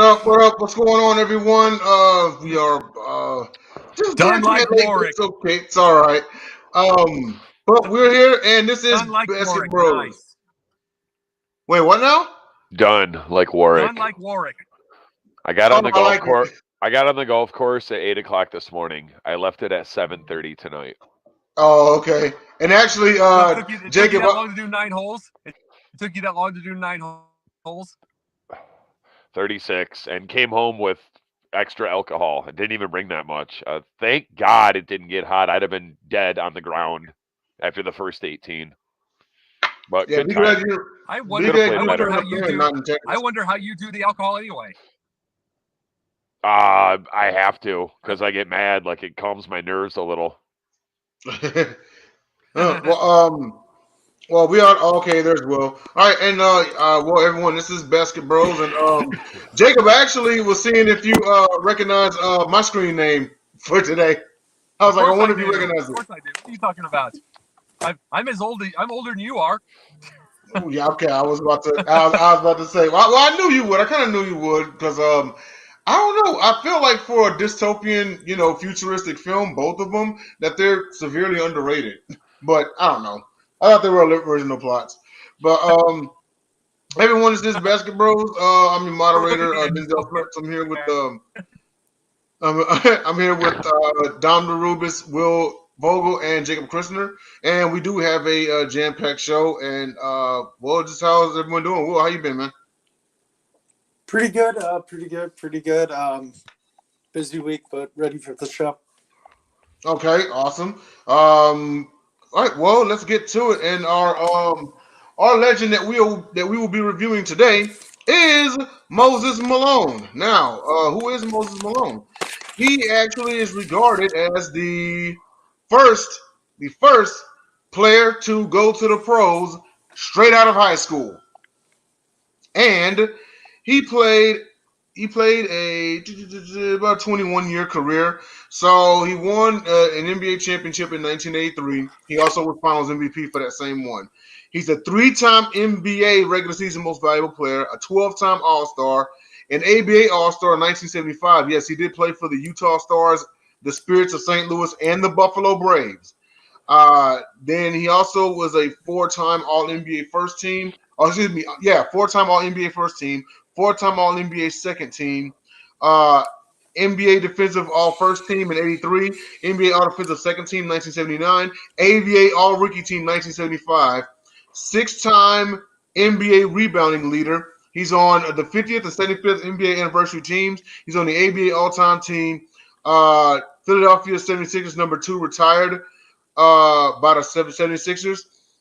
up? What up? What's going on, everyone? We are just Done getting like late. Warwick. It's okay. It's all right. But we're here, and this is Done like Warwick. BasketBros. Nice. Wait, what now? Done like Warwick. Done like Warwick. I got on the I golf like course. it. I got on the golf course at 8:00 this morning. I left it at 7:30 tonight. Oh, okay. And actually, So it took you Jacob, that long to do 9 holes? It took you that long to do 9 holes? 36, and came home with extra alcohol. I didn't even bring that much. Thank God it didn't get hot. I'd have been dead on the ground after the first 18. But yeah, good because time. I because wonder you're better. how up you there and do. not in Texas. I wonder how you do the alcohol anyway. I have to because I get mad. Like it calms my nerves a little. Well, we are okay. There's Will. All right, and well, everyone, this is BasketBros, and Jacob actually was seeing if you recognize my screen name for today. I was like, I wonder if you recognize Of it. course I do. What are you talking about? I'm older than you are. Oh, yeah, okay. I was about to say. Well, I knew you would. I kind of knew you would because I don't know. I feel like for a dystopian, futuristic film, both of them, that they're severely underrated. But I don't know. I thought they were original plots. But everyone, this is BasketBros. I'm your moderator, Denzel Fletch. I'm here with I'm here with Dom DeRubeis, Will Vogel, and Jacob Christner, and we do have a jam-packed show. And well, just how's everyone doing? Will, how you been, man? Pretty good. Pretty good. Busy week, but ready for the show. Okay, awesome. All right, well, let's get to it. And our legend that we will be reviewing today is Moses Malone. Now, who is Moses Malone? He actually is regarded as the first player to go to the pros straight out of high school, and he played a about 21-year career. So he won an NBA championship in 1983. He also was Finals MVP for that same one. He's a 3-time NBA regular season most valuable player, a 12-time All-Star, an ABA All-Star in 1975. Yes, he did play for the Utah Stars, the Spirits of St. Louis, and the Buffalo Braves. Then he also was a 4-time All-NBA first team. Oh, excuse me. Yeah, 4-time All-NBA first team, 4-time All-NBA second team, NBA Defensive All-First Team in 83, NBA All-Defensive Second Team 1979, ABA All-Rookie Team 1975, 6-time NBA Rebounding Leader. He's on the 50th and 75th NBA Anniversary teams. He's on the ABA All-Time Team. Philadelphia 76ers number 2 retired by the 76ers.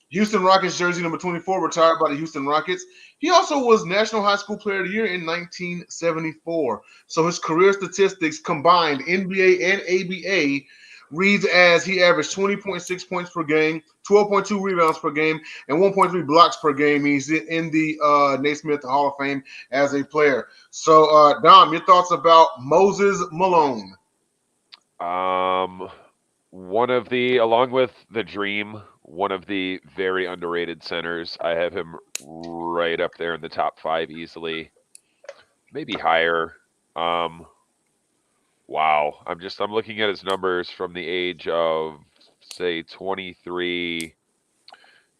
Houston Rockets jersey number 24 retired by the Houston Rockets. He also was National High School Player of the Year in 1974. So his career statistics combined, NBA and ABA, reads as he averaged 20.6 points per game, 12.2 rebounds per game, and 1.3 blocks per game. He's in the Naismith Hall of Fame as a player. So, Dom, your thoughts about Moses Malone? Along with the Dream, one of the very underrated centers. I have him right up there in the top 5 easily, maybe higher. Wow, I'm looking at his numbers from the age of say 23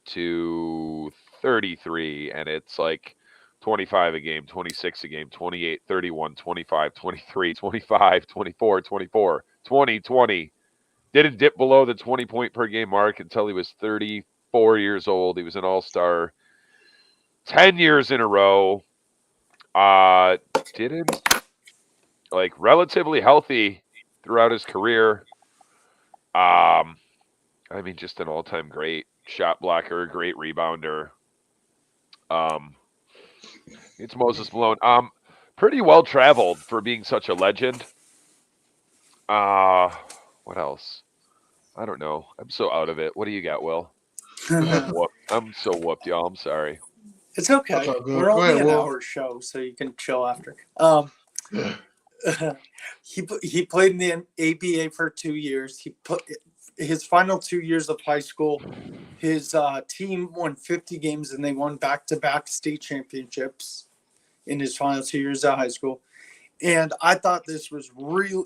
to 33, and it's like 25 a game, 26 a game, 28, 31, 25, 23, 25, 24, 24, 20, 20. Didn't dip below the 20-point per game mark until he was 34 years old. He was an all-star 10 years in a row. Didn't relatively healthy throughout his career. Just an all-time great shot blocker, great rebounder. It's Moses Malone. Pretty well traveled for being such a legend. What else? I don't know. I'm so out of it. What do you got, Will? I'm so whooped, y'all. I'm sorry. It's okay. We're only an hour show, so you can chill after. He played in the ABA for 2 years. He put his final 2 years of high school. His team won 50 games, and they won back-to-back state championships in his final 2 years of high school. And I thought this was real.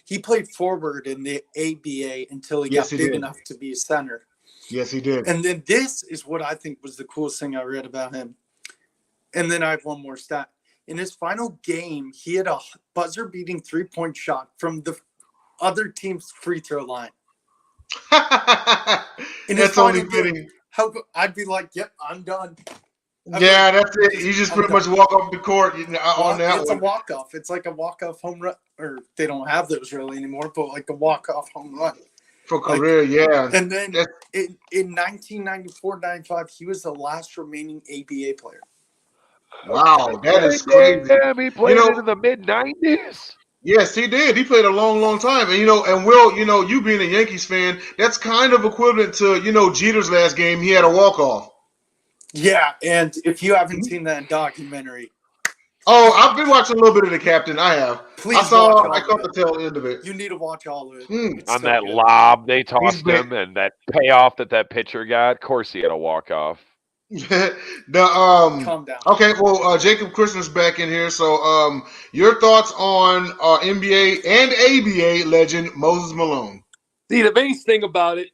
He played forward in the ABA until he got big enough to be a center. Yes, he did. And then this is what I think was the coolest thing I read about him. And then I have one more stat. In his final game, he had a buzzer-beating three-point shot from the other team's free throw line. That's only fitting. I'd be like, yep, I'm done. Yeah, that's it. You just pretty much walk off the court on that It's one. a walk-off. It's like a walk-off home run. Or they don't have those really anymore, but like a walk-off home run. For career, yeah. And then in 1994-95, he was the last remaining ABA player. Wow, that is crazy. Damn, he played into the mid-90s. Yes, he did. He played a long, long time. And, and Will, you being a Yankees fan, that's kind of equivalent to, Jeter's last game. He had a walk-off. Yeah, and if you haven't seen that documentary. Oh, I've been watching a little bit of The Captain. I have. Please I caught the tail end of it. You need to watch all of it. On that lob they tossed him and that payoff that pitcher got, of course he had a walk-off. Calm down. Okay, well, Jacob Christner's back in here. So, your thoughts on NBA and ABA legend Moses Malone? See, the biggest thing about it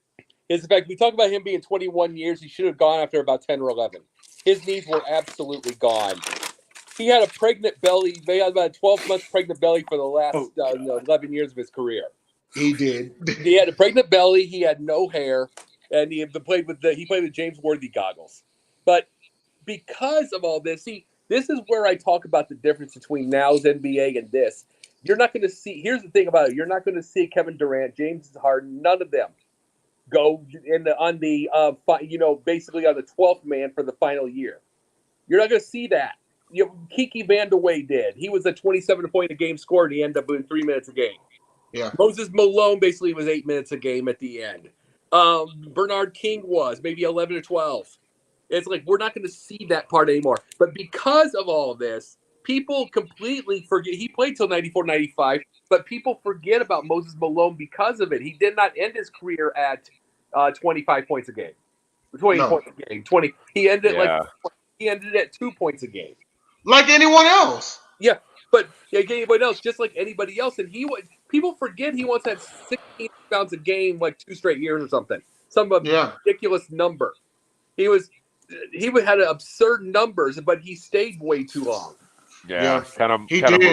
is the fact we talk about him being 21 years. He should have gone after about 10 or 11. His knees were absolutely gone. He had a pregnant belly. He had about a 12-month pregnant belly for the last 11 years of his career. He did. He had a pregnant belly. He had no hair, and he played with James Worthy goggles. But because of all this, this is where I talk about the difference between now's NBA and this. You're not going to see. Here's the thing about it: you're not going to see Kevin Durant, James Harden, none of them go basically on the 12th man for the final year. You're not going to see that. Kiki Vandeweghe did. He was a 27-point-a-game scorer, and he ended up doing 3 minutes a game. Yeah. Moses Malone basically was 8 minutes a game at the end. Bernard King was maybe 11 or 12. It's like we're not going to see that part anymore. But because of all of this, people completely forget. He played till 94, 95, but people forget about Moses Malone because of it. He did not end his career at 25 points a game. 20 points a game. 20. He ended at 2 points a game. Like anyone else. Yeah, but anybody else, just like anybody else. And people forget he once had 16 rebounds a game, like 2 straight years or something. Some ridiculous number. He had absurd numbers, but he stayed way too long. Yeah. Kind of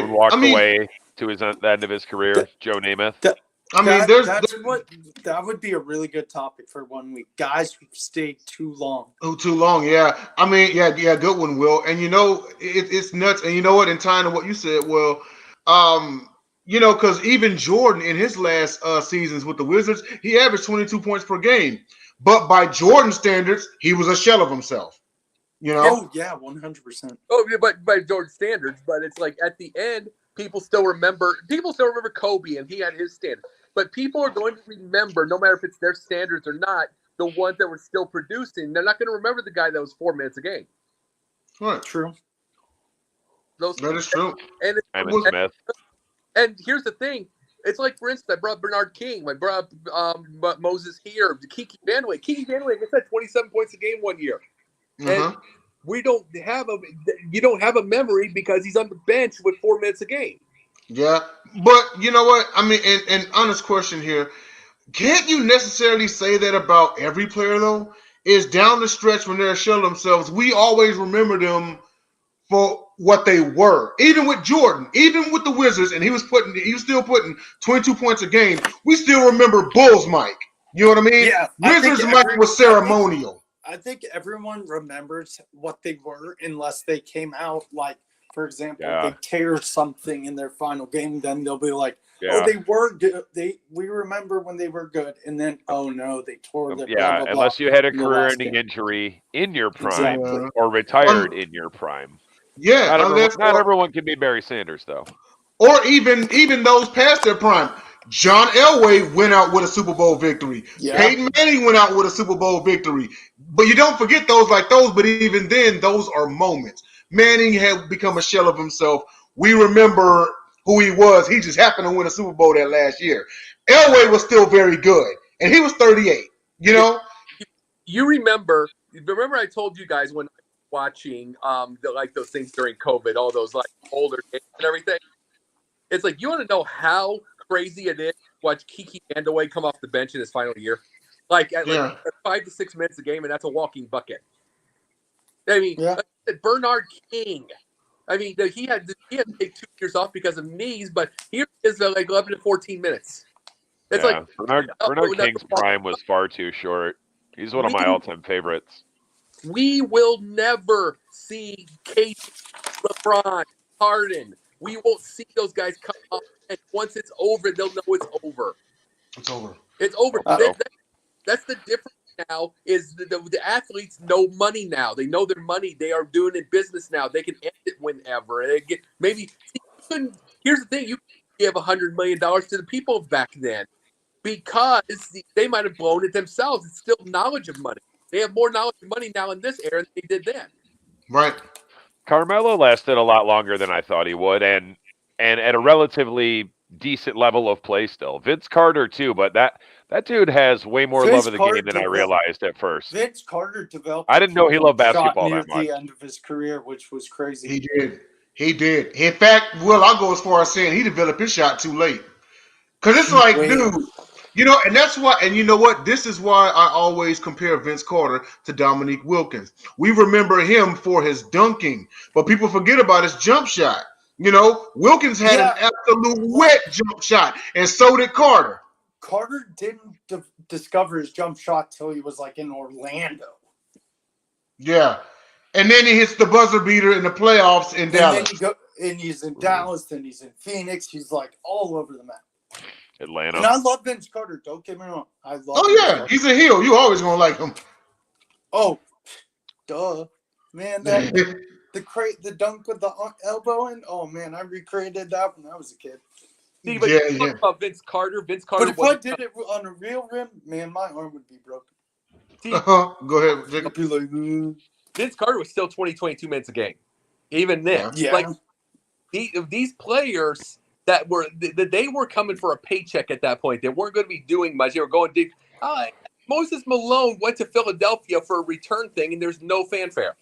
walked away to the end of his career. Joe Namath. That would be a really good topic for 1 week. Guys who stayed too long. Oh, too long, yeah. Good one, Will. And it's nuts. And you know what? In tying to what you said, Will, because even Jordan in his last seasons with the Wizards, he averaged 22 points per game. But by Jordan standards, he was a shell of himself. Oh yeah, 100%. Oh yeah, but by Jordan standards, but it's like at the end, people still remember Kobe, and he had his standards. But people are going to remember, no matter if it's their standards or not, the ones that were still producing. They're not going to remember the guy that was 4 minutes a game. Right. True. That is true. And here's the thing. It's like, for instance, I brought Bernard King. I brought Moses here. Kiki Vandeweghe. Kiki Vandeweghe had 27 points a game 1 year. And you don't have a memory because he's on the bench with 4 minutes a game. Yeah, but you know what? I mean, and honest question here. Can't you necessarily say that about every player, though? Is down the stretch when they're showing themselves, we always remember them for what they were. Even with Jordan, even with the Wizards, and he was still putting 22 points a game. We still remember Bulls Mike. You know what I mean? Yeah. Wizards Mike was ceremonial. I think everyone remembers what they were unless they came out like, for example, they tear something in their final game, then they'll be like, oh, they were good. We remember when they were good, and then, oh no, they tore their blah, blah, unless you had a career-ending injury in your prime or retired in your prime. Yeah, not everyone can be Barry Sanders, though. Or even those past their prime. John Elway went out with a Super Bowl victory. Yeah. Peyton Manning went out with a Super Bowl victory. But you don't forget those like those, but even then, those are moments. Manning had become a shell of himself. We remember who he was. He just happened to win a Super Bowl that last year. Elway was still very good, and he was 38, You remember I told you guys when watching like those things during COVID, all those like older games and everything. It's like, you want to know how crazy it is to watch Kiki Vandeweghe come off the bench in his final year, like at 5 to 6 minutes a game, and that's a walking bucket. I mean, Bernard King. I mean, he had to take 2 years off because of knees, but here is like 11 to 14 minutes. It's like Bernard King's prime was far too short. He's one of my all-time favorites. We will never see KD, LeBron, Harden. We won't see those guys come up, and once it's over, they'll know it's over. It's over. It's over. That's the difference now. Is the athletes know money now? They know their money. They are doing it business now. They can end it whenever. They get maybe. Here's the thing: you give $100 million to the people back then because they might have blown it themselves. It's still knowledge of money. They have more knowledge of money now in this era than they did then. Right. Carmelo lasted a lot longer than I thought he would, and at a relatively decent level of play still. Vince Carter too, but that dude has way more love of the game than I realized at first. Vince Carter developed. I didn't know he loved basketball near that much. The end of his career, which was crazy. He did. In fact, Will, I'll go as far as saying he developed his shot too late. Because it's like, dude, you know, and that's why, and you know what? This is why I always compare Vince Carter to Dominique Wilkins. We remember him for his dunking, but people forget about his jump shot. You know, Wilkins had an absolute wet jump shot, and so did Carter. Carter didn't discover his jump shot till he was like in Orlando. Yeah. And then he hits the buzzer beater in the playoffs in Dallas. And he's in Dallas, then he's in Phoenix. He's like all over the map. Atlanta. And I love Vince Carter. Don't get me wrong. I love. Oh yeah, he's a heel. You always gonna like him. Oh, duh, man. That the dunk with the elbow in. Oh man, I recreated that when I was a kid. See, but you talk about Vince Carter. Vince Carter. But if I did it on a real rim, man, my arm would be broken. See, go ahead, Jacob. I'd be like, Vince Carter was still 22 minutes a game, even then. Yeah. Like these players that they were coming for a paycheck at that point. They weren't going to be doing much. They were going to. Moses Malone went to Philadelphia for a return thing, and there's no fanfare.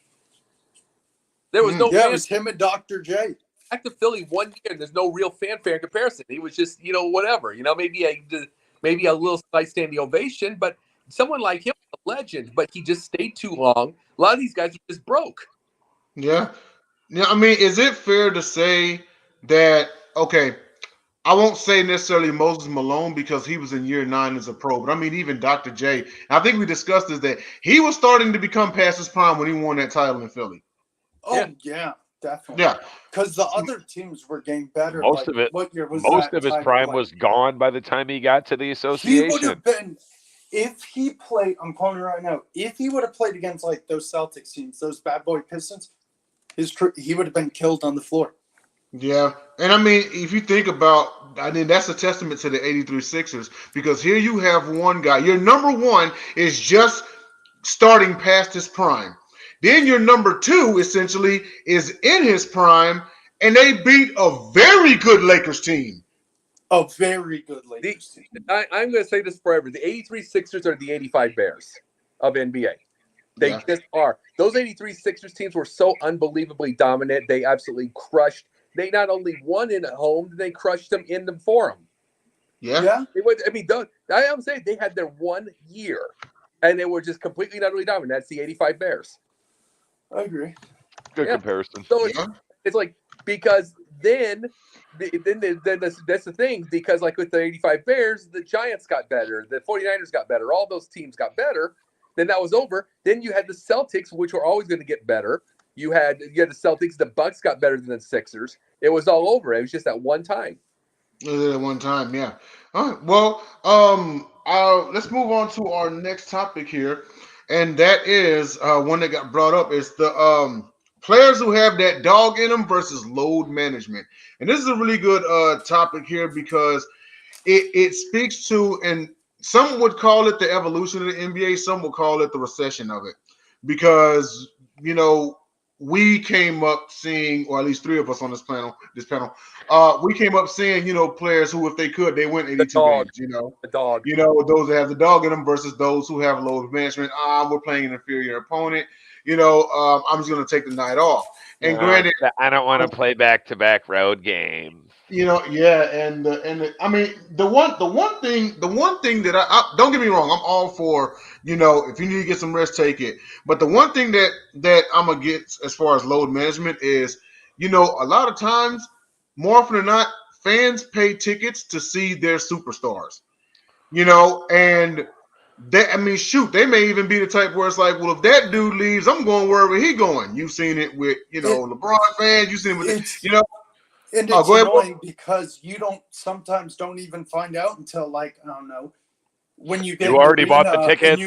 There was no. Yeah, it was him and Dr. J. Back to Philly 1 year, and there's no real fanfare in comparison. He was just, whatever. Maybe a little slight standing ovation, but someone like him, a legend, but he just stayed too long. A lot of these guys are just broke. Yeah. I mean, is it fair to say that, okay, I won't say necessarily Moses Malone because he was in year 9 as a pro, but I mean, even Dr. J, I think we discussed this, that he was starting to become past his prime when he won that title in Philly. Oh, yeah, definitely. Yeah. Because the other teams were getting better. Most of it. What year was most that of his title? prime was gone by the time he got to the association. He would have been, if he played, I'm calling it right now, if he would have played against like those Celtics teams, those bad boy Pistons, he would have been killed on the floor. Yeah. And I mean, if you think about, I mean, that's a testament to the 83 Sixers because here you have one guy. Your number one is just starting past his prime. Then your number 2 essentially is in his prime, and they beat a very good Lakers team. A very good Lakers team. I'm going to say this forever. The 83 Sixers are the 85 Bears of NBA. They just are. Those 83 Sixers teams were so unbelievably dominant. They absolutely crushed. They not only won in at home, they crushed them in the forum. Yeah. I'm saying they had their 1 year, and they were just completely and utterly dominant. That's the 85 Bears. I agree. Good comparison. So it's like, because then that's the thing, because like with the 85 Bears, the Giants got better, the 49ers got better, all those teams got better. Then that was over. Then you had the Celtics, which were always going to get better. You had the Celtics, the Bucks got better than the Sixers. It was all over. It was just at one time. At one time, yeah. All right. Well, let's move on to our next topic here. And that is one that got brought up is the players who have that dog in them versus load management. And this is a really good topic here because it speaks to, and some would call it the evolution of the NBA. Some would call it the recession of it because, we came up seeing, or at least 3 of us on this panel, we came up seeing, players who, if they could, they win 82 games, The dog. Those that have the dog in them versus those who have load management. We're playing an inferior opponent. I'm just going to take the night off. And granted, I don't want to play back-to-back road games. Yeah, and I mean the one thing that I don't get me wrong, I'm all for if you need to get some rest, take it. But the one thing that I'm gonna get as far as load management is, a lot of times, more often than not, fans pay tickets to see their superstars. And they may even be the type where it's like, well, if that dude leaves, I'm going wherever he going. You've seen it with LeBron fans. You've seen it with And it's annoying because you sometimes don't even find out until I don't know, when you get you already bought the tickets.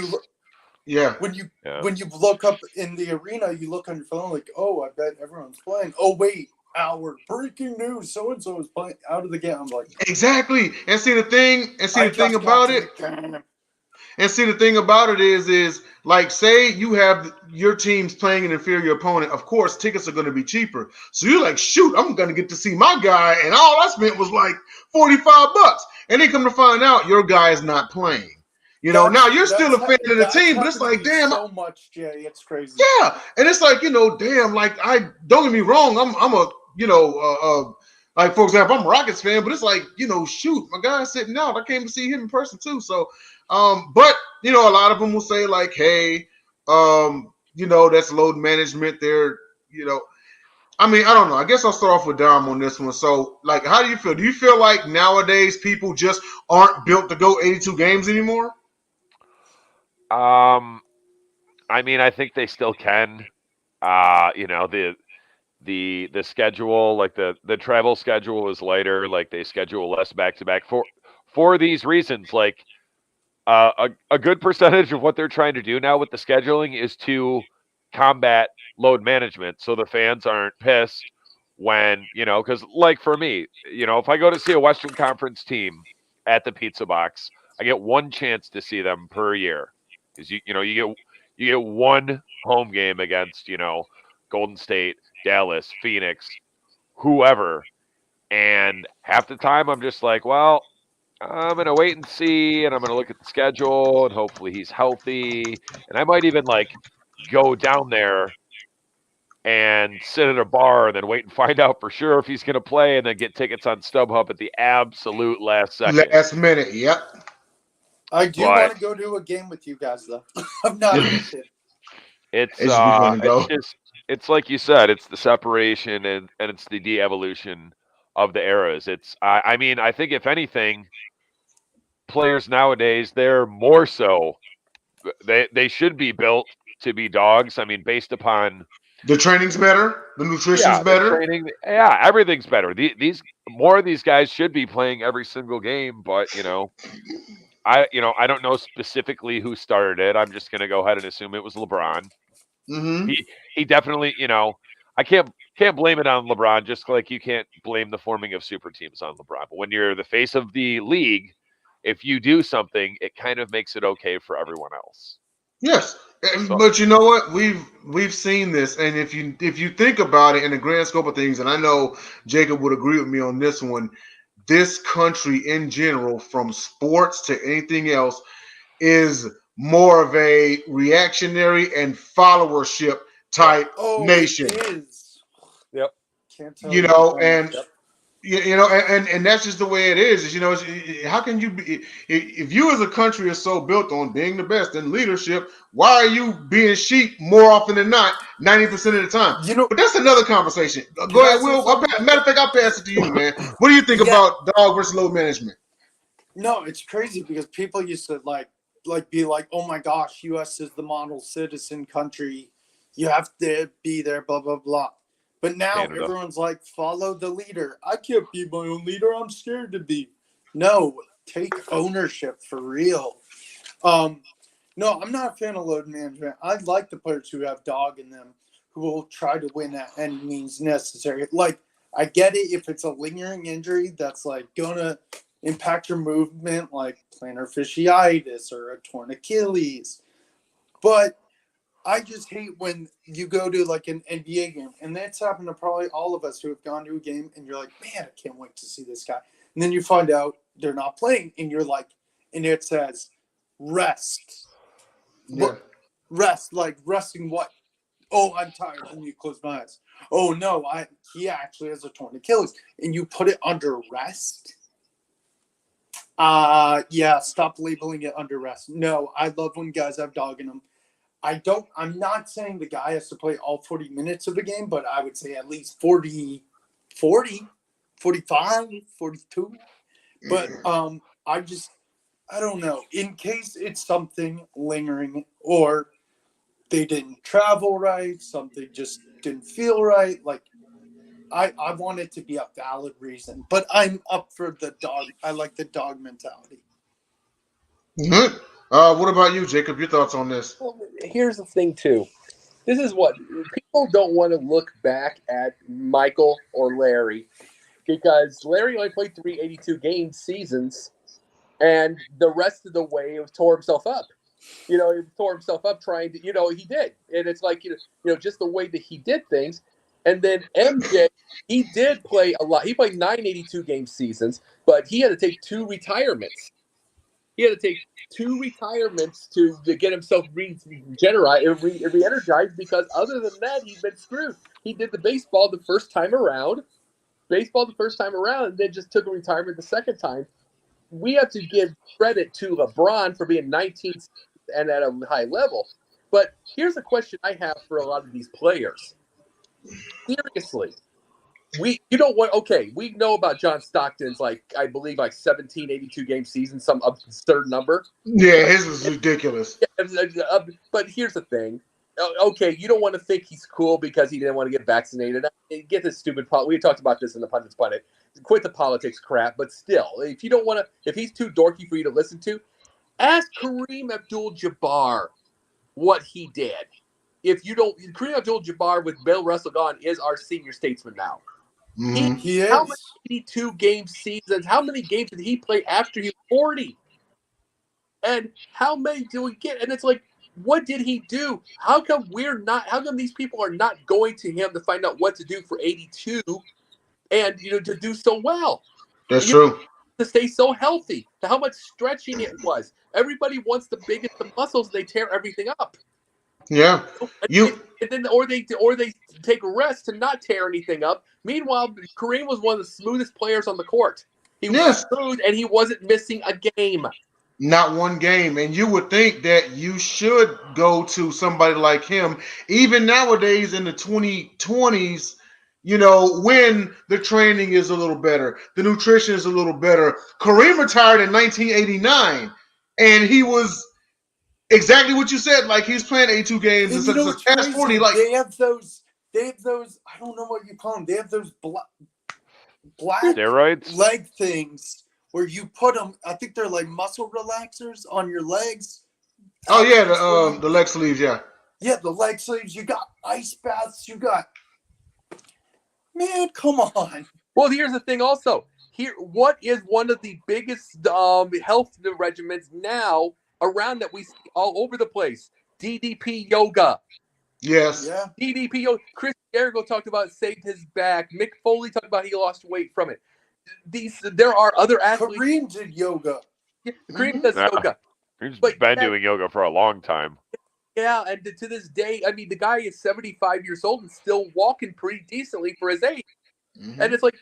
When you look up in the arena, you look on your phone like, oh, I bet everyone's playing. Oh wait, breaking news, so and so is playing out of the game. I'm like, exactly. And see the thing about it. And see, the thing about it is like, say you have your team's playing an inferior opponent. Of course, tickets are going to be cheaper. So you're like, shoot, I'm going to get to see my guy. And all I spent was like $45. And then come to find out your guy is not playing. Now you're still a fan of the team, but it's like, damn. So much, Jay. It's crazy. Yeah. And it's like, damn, like, don't get me wrong. I'm a, like, for example, I'm a Rockets fan, but it's like, shoot, my guy's sitting out. I came to see him in person too. So, but a lot of them will say like, hey, that's load management there. I mean, I don't know. I guess I'll start off with Dom on this one. So, like, how do you feel? Do you feel like nowadays people just aren't built to go 82 games anymore? I mean, I think they still can. The schedule, like the travel schedule is lighter. Like they schedule less back-to-back for these reasons. Like a good percentage of what they're trying to do now with the scheduling is to combat load management, so the fans aren't pissed when because like for me, if I go to see a Western Conference team at the Pizza Box, I get one chance to see them per year because you get one home game against Golden State, Dallas, Phoenix, whoever. And half the time I'm just like, well, I'm going to wait and see, and I'm going to look at the schedule, and hopefully he's healthy. And I might even like go down there and sit at a bar and then wait and find out for sure if he's going to play and then get tickets on StubHub at the absolute last second. Last minute, yep. I do want to go to a game with you guys, though. I'm not interested. It's like you said, it's the separation and it's the de-evolution of the eras. I mean, I think if anything, players nowadays, they're more so, they should be built to be dogs. I mean, based upon the training's better, the nutrition's better. Everything's better. These more of these guys should be playing every single game, but I don't know specifically who started it. I'm just going to go ahead and assume it was LeBron. Mm-hmm. He definitely, I can't blame it on LeBron, just like you can't blame the forming of super teams on LeBron. But when you're the face of the league, if you do something, it kind of makes it okay for everyone else. Yes, but you know what? We've seen this, and if you think about it in the grand scope of things, and I know Jacob would agree with me on this one, this country in general, from sports to anything else, is more of a reactionary and followership type nation. It is. Yep. Can't tell and and that's just the way it is. How can you be, if you as a country are so built on being the best in leadership, why are you being sheep more often than not 90% of the time? But that's another conversation. Go ahead, Will. Matter of fact, I'll pass it to you, man. What do you think about dog versus load management? No, it's crazy because people used to be like, oh my gosh, U.S. is the model citizen country. You have to be there, blah, blah, blah. But now everyone's like, follow the leader. I can't be my own leader. I'm scared to be. No, take ownership for real. No, I'm not a fan of load management. I like the players who have dog in them, who will try to win at any means necessary. Like, I get it if it's a lingering injury that's like going to impact your movement, like plantar fasciitis or a torn Achilles. But I just hate when you go to like an NBA game, and that's happened to probably all of us who have gone to a game, and you're like, man, I can't wait to see this guy. And then you find out they're not playing, and you're like, and it says rest. Yeah. Rest, like resting what? Oh, I'm tired. Let me close my eyes. Oh no, he actually has a torn Achilles, and you put it under rest. Yeah, stop labeling it under rest. No, I love when guys have dog in them. I'm not saying the guy has to play all 40 minutes of a game, but I would say at least 40, 45, 42. But I don't know. In case it's something lingering or they didn't travel right, something just didn't feel right. Like, I want it to be a valid reason, but I'm up for the dog. I like the dog mentality. Mm-hmm. What about you, Jacob? Your thoughts on this? Well, here's the thing, too. This is what people don't want to look back at Michael or Larry, because Larry only played 382 game seasons, and the rest of the way it tore himself up. He tore himself up trying to, he did. And it's like, just the way that he did things. And then MJ, he did play a lot. He played 982 game seasons, but he had to take 2 retirements. He had to take 2 retirements to get himself re-energized, because other than that, he'd been screwed. He did the baseball the first time around, and then just took a retirement the second time. We have to give credit to LeBron for being 19th and at a high level. But here's a question I have for a lot of these players. Seriously, we know about John Stockton's, I believe 1782 game season, some absurd number. Yeah, his was ridiculous. But here's the thing. Okay, you don't want to think he's cool because he didn't want to get vaccinated. Get this stupid we talked about this in the Pundits Planet. Quit the politics crap, but still, if he's too dorky for you to listen to, ask Kareem Abdul-Jabbar what he did. If you don't, Kareem Abdul-Jabbar with Bill Russell gone is our senior statesman now. Mm-hmm. He is. How many 82 game seasons? How many games did he play after he was 40? And how many do we get? And it's like, what did he do? How come these people are not going to him to find out what to do for 82 and, to do so well? That's true. To stay so healthy, to how much stretching it was. Everybody wants the biggest of muscles, they tear everything up. Yeah. Or they take a rest to not tear anything up. Meanwhile, Kareem was one of the smoothest players on the court. He was smooth, and he wasn't missing a game. Not one game. And you would think that you should go to somebody like him, even nowadays in the 2020s, when the training is a little better, the nutrition is a little better. Kareem retired in 1989, and he was exactly what you said. Like, he's playing 82 games and such. Past 40, they have those. I don't know what you call them. They have those black steroids leg things where you put them. I think they're like muscle relaxers on your legs. Oh yeah, the leg sleeves. Yeah. Yeah, the leg sleeves. You got ice baths. You got. Man, come on. Well, here's the thing. Also, what is one of the biggest health regimens now around that we see all over the place? DDP yoga. Yes. Yeah. DDP yoga. Chris Jericho talked about it saved his back. Mick Foley talked about he lost weight from it. There are other athletes. Kareem did yoga. Yeah, Kareem does yoga. He's been doing yoga for a long time. Yeah, and to this day, I mean, the guy is 75 years old and still walking pretty decently for his age. Mm-hmm. And it's like,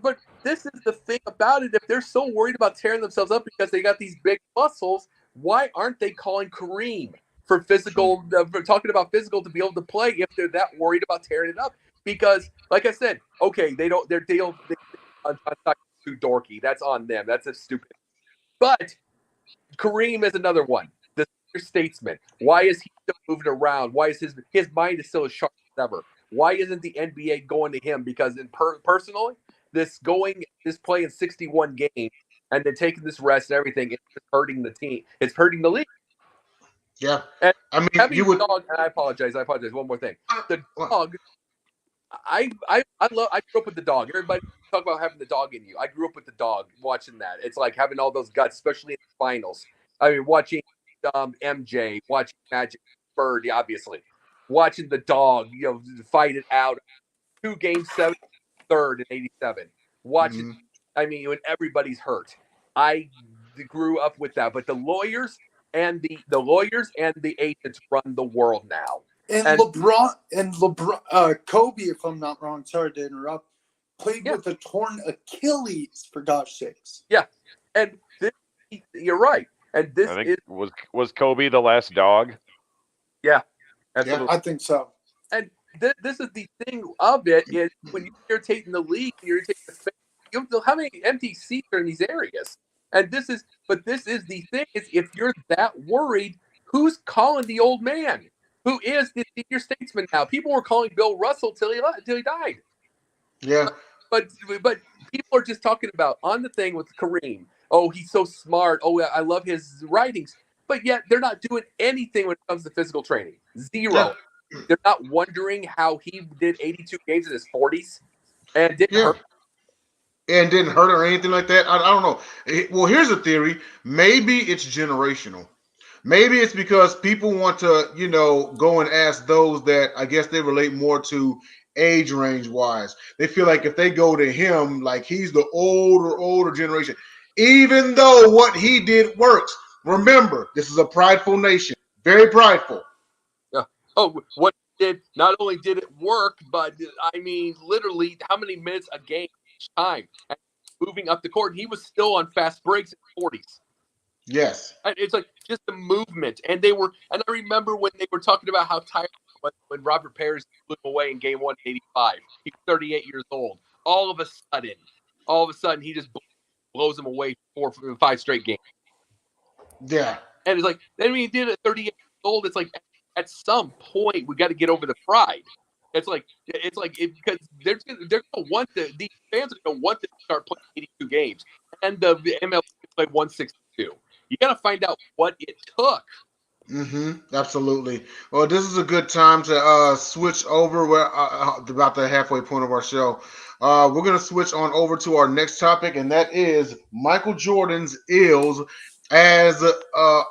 but this is the thing about it. If they're so worried about tearing themselves up because they got these big muscles, why aren't they calling Kareem for physical, for talking about physical to be able to play if they're that worried about tearing it up? Because, like I said, okay, they're too dorky. That's on them. That's a stupid. But Kareem is another one. The statesman. Why is he still moving around? Why is his mind is still as sharp as ever? Why isn't the NBA going to him? Because personally, this playing 61 games and then taking this rest and everything, it's hurting the team. It's hurting the league. Yeah. And I mean, you would. Dog, and I apologize. One more thing. The dog. I grew up with the dog. Everybody talk about having the dog in you. I grew up with the dog, watching that. It's like having all those guts, especially in the finals. I mean, watching MJ, watching Magic Bird, obviously, watching the dog, fight it out. 2 games, 7, 3rd, and 87. Watching, I mean, when everybody's hurt. I grew up with that. But the lawyers and the agents run the world now. And LeBron, Kobe, if I'm not wrong, sorry to interrupt, played with a torn Achilles, for gosh sakes. Yeah, and you're right. And this was Kobe the last dog? Yeah, absolutely. Yeah, I think so. And this is the thing of it is when you're irritating the league, you're irritating the fans. You know how many empty seats are in these areas? And this is the thing is if you're that worried, who's calling the old man? Who is the senior statesman now? People were calling Bill Russell till he died. Yeah. But people are just talking about on the thing with Kareem. Oh, he's so smart. Oh, I love his writings. But yet they're not doing anything when it comes to physical training. Zero. Yeah. They're not wondering how he did 82 games in his 40s and didn't hurt. And didn't hurt or anything like that. I don't know. Well, here's a theory. Maybe it's generational. Maybe it's because people want to, go and ask those that I guess they relate more to age range wise. They feel like if they go to him, like he's the older generation, even though what he did works. Remember, this is a prideful nation, very prideful. Yeah. Oh, what he did, not only did it work, but I mean, literally, how many minutes a game each time? And moving up the court, he was still on fast breaks in the 40s. Yes. And it's like just the movement. And I remember when they were talking about how tired when Robert Parrish blew him away in game 185. He's 38 years old. All of a sudden, he just blows him away 5 straight games. Yeah. And it's like, then when he did it at 38 years old, it's like at some point we got to get over the pride. It's like because they're gonna want these fans are gonna want to start playing 82 games, and the MLB played 162. You got to find out what it took. Absolutely. Well, this is a good time to switch over. We're about the halfway point of our show. We're going to switch on over to our next topic, and that is Michael Jordan's ills as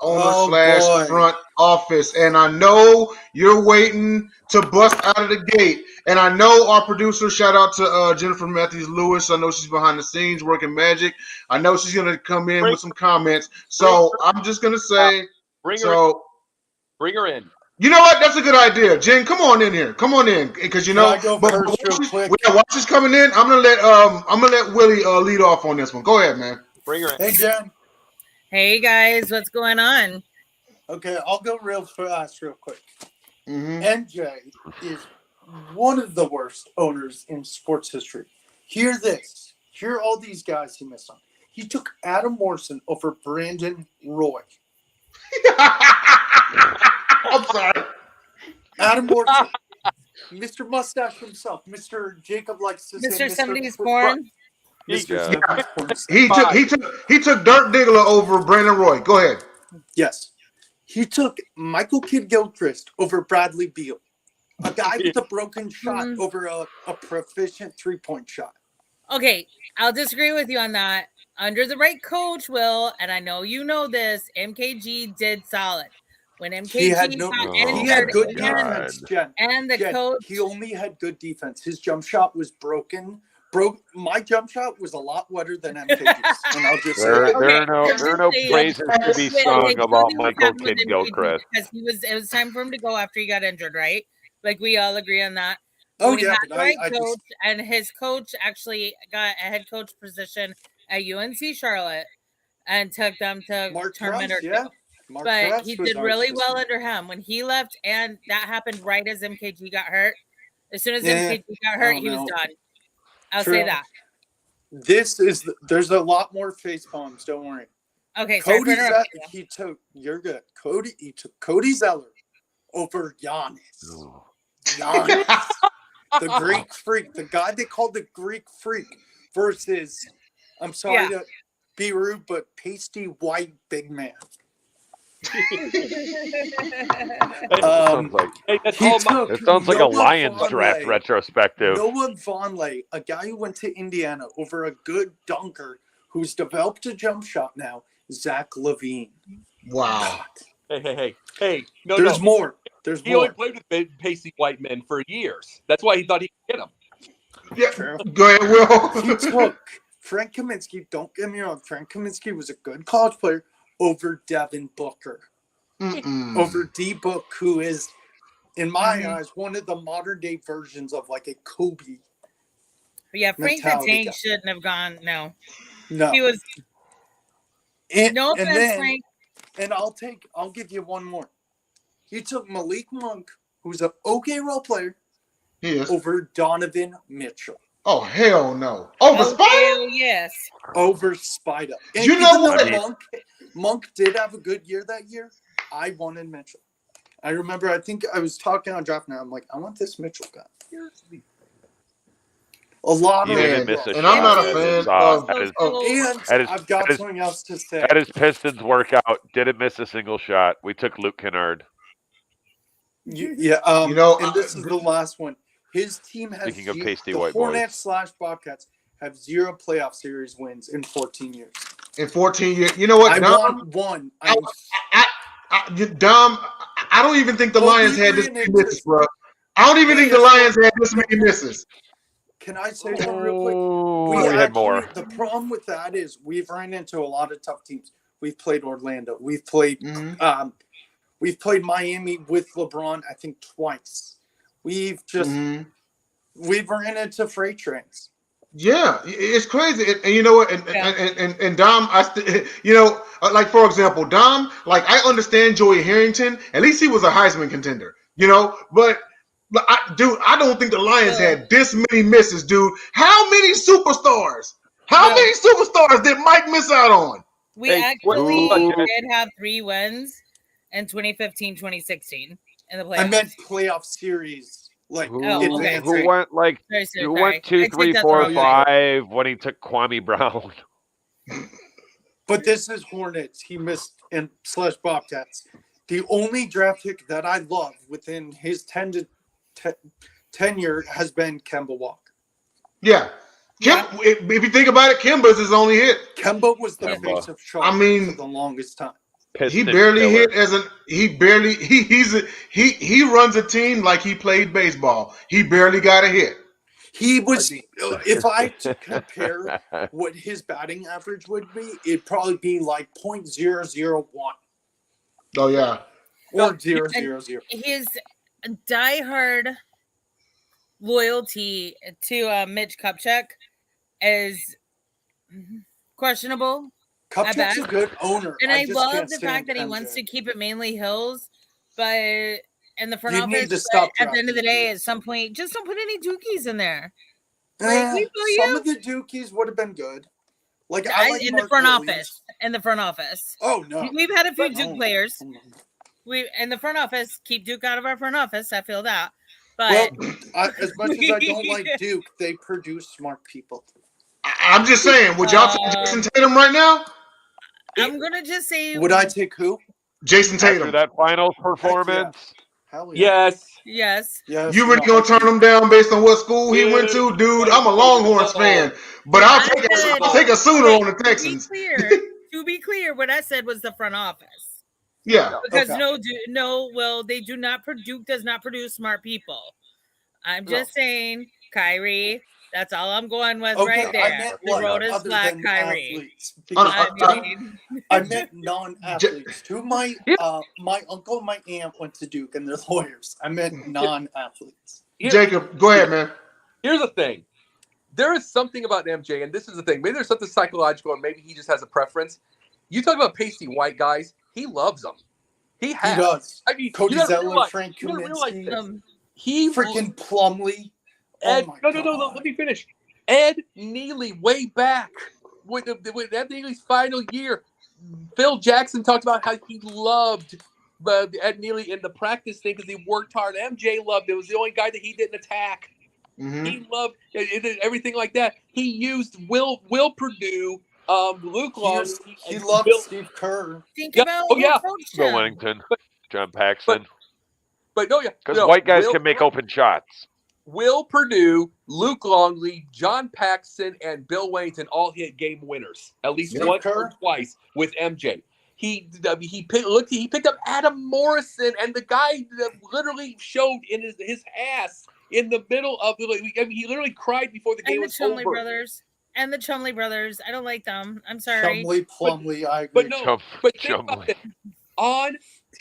owner / front office. And I know you're waiting to bust out of the gate. And I know our producer, shout out to Jennifer Matthews Lewis. I know she's behind the scenes working magic. I know she's going to come in with some comments. So I'm just going to say, Bring her in. You know what? That's a good idea. Jen, come on in here. Come on in, because I go first real quick. While she's coming in, I'm gonna let Willie lead off on this one. Go ahead, man. Bring her in. Hey, Jen. Hey guys, what's going on? Okay, I'll go real fast, real quick. MJ is one of the worst owners in sports history. Hear this. Hear all these guys he missed on. He took Adam Morrison over Brandon Roy. I'm sorry. Adam Morrison, Mr. Mustache himself, Mr. Jacob likes to say, Mr. Somebody's Born. He took Dirk Diggler over Brandon Roy. Go ahead. Yes. He took Michael Kidd-Gilchrist over Bradley Beal. A guy with a broken shot over a proficient three-point shot. Okay, I'll disagree with you on that. Under the right coach, Will, and I know you know this, MKG did solid. When MKG he had good defense, Jen. And the coach, he only had good defense. His jump shot was broken. My jump shot was a lot wetter than MKG's. And I'll just say there are no praises to be sung about Michael Kidd-Gilchrist. Because it was time for him to go after he got injured, right? Like we all agree on that. Oh, he yeah. had the right coach, and his coach actually got a head coach position at UNC Charlotte and took them to tournament or two. But he did really well under him when he left, and that happened right as MKG got hurt. As soon as MKG got hurt, he was done. I'll say that. There's a lot more face bombs. Don't worry. Okay, Cody Zeller. He took Cody Zeller over Giannis. Giannis, the Greek freak, the guy they called the Greek freak, versus, I'm sorry to be rude, but pasty white big man. It sounds like a Lions draft retrospective. Noah Vonleh, a guy who went to Indiana, over a good dunker who's developed a jump shot now, Zach LaVine. Wow. Hey. There's more. He only played with pasty white men for years. That's why he thought he could get them. Yeah. Go ahead, Will. He took Frank Kaminsky. Don't get me wrong. Frank Kaminsky was a good college player over Devin Booker. Over D-Book, who is in my eyes, one of the modern day versions of like a Kobe. Yeah, Frank the Tank shouldn't have gone. No. He was. No offense, Frank. And I'll give you one more. He took Malik Monk, who's an okay role player, over Donovan Mitchell. Oh, hell no. Over Spider? Yes. Over Spider. And you know what? Monk did have a good year that year. I wanted Mitchell. I remember, I think I was talking on draft now. I'm like, I want this Mitchell guy. A lot of and I'm not a fan of. I've got something else to say. At his Pistons workout, didn't miss a single shot. We took Luke Kennard. And this is the last one. His team has Speaking of pasty the white Hornets / Bobcats have 0 playoff series wins in 14 years. In 14 years, you know what? I want one. Dom, I don't even think the Lions had this many misses, bro. I don't even think the Lions had this many misses. Can I say something real quick? We had more. The problem with that is we've run into a lot of tough teams. We've played Orlando. We've played Miami with LeBron, I think, twice. We've run into freight trains. Yeah, it's crazy, and you know what? And Dom, like for example, Dom, like I understand Joey Harrington. At least he was a Heisman contender, But I don't think the Lions had this many misses, dude. How many superstars? How many superstars did Mike miss out on? We actually did have 3 wins in 2015, 2016 in the playoffs. I meant playoff series. Like who went 2, 3, 4, 5 when he took Kwame Brown? But this is Hornets. He missed and / Bobcats. The only draft pick that I love within his tenure has been Kemba Walker. Yeah. If you think about it, Kemba's his only hit. Kemba was the face of Charlotte for the longest time. He barely hit he runs a team like he played baseball. He barely got a hit. He was, if I had to compare what his batting average would be, it'd probably be like .001. Oh yeah. Or 0.000. His diehard loyalty to Mitch Kupchak is questionable. Kupchak's a good owner. And I love the fact that he wants to keep it mainly Hills, but in the front office, at the end of the day, at some point, just don't put any Dookies in there. Some of the Dookies would have been good. Like in the front office. In the front office. Oh no, we've had a few Duke players. We in the front office keep Duke out of our front office. I feel that, but as much as I don't like Duke, they produce smart people. I'm just saying, would y'all take Jason Tatum right now? I'm gonna just say, would I take who? Jason Tatum. After that finals performance. Yes. You really gonna turn him down based on what school he went to, dude? I'm a Longhorns fan, but I'll take a Sooner on the Texans. To be clear, what I said was the front office. Yeah, because they do not produce. Duke does not produce smart people. I'm just saying, Kyrie. That's all I'm going with right there. The road is black, Kyrie. I meant non-athletes. My uncle and my aunt went to Duke, and they're lawyers. I meant non-athletes. Jacob, go ahead, man. Here's the thing. There is something about MJ, and this is the thing. Maybe there's something psychological, and maybe he just has a preference. You talk about pasty white guys. He loves them. He does. I mean, Cody Zeller, Frank Kaminsky. He freaking Plumlee. Ed, no, let me finish. Ed Neely, way back with Ed Neely's final year, Phil Jackson talked about how he loved Ed Neely in the practice thing because he worked hard. MJ loved it. It was the only guy that he didn't attack. Mm-hmm. He loved everything like that. He used Will Purdue, Luke Long. He loved Steve Kerr. Think about Bill Wellington, John Paxson. But because white guys can make open shots. Will Purdue, Luke Longley, John Paxson, and Bill Wellington all hit game winners at least once or twice with MJ. He picked up Adam Morrison, and the guy literally showed in his ass in the middle of he literally cried before the game was over. The Chumley brothers. I don't like them. I'm sorry. Plumlee, I agree. But think about it. On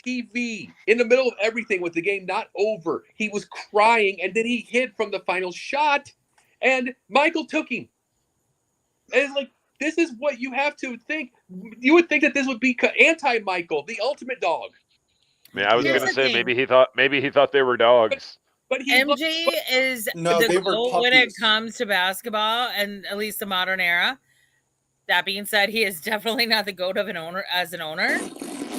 TV in the middle of everything with the game not over. He was crying, and then he hit from the final shot, and Michael took him. And it's like, this is what you have to think. You would think that this would be anti-Michael, the ultimate dog. I mean, I was going to say maybe he thought they were dogs. But MJ is the GOAT when it comes to basketball, and at least the modern era. That being said, he is definitely not the GOAT of an owner as an owner.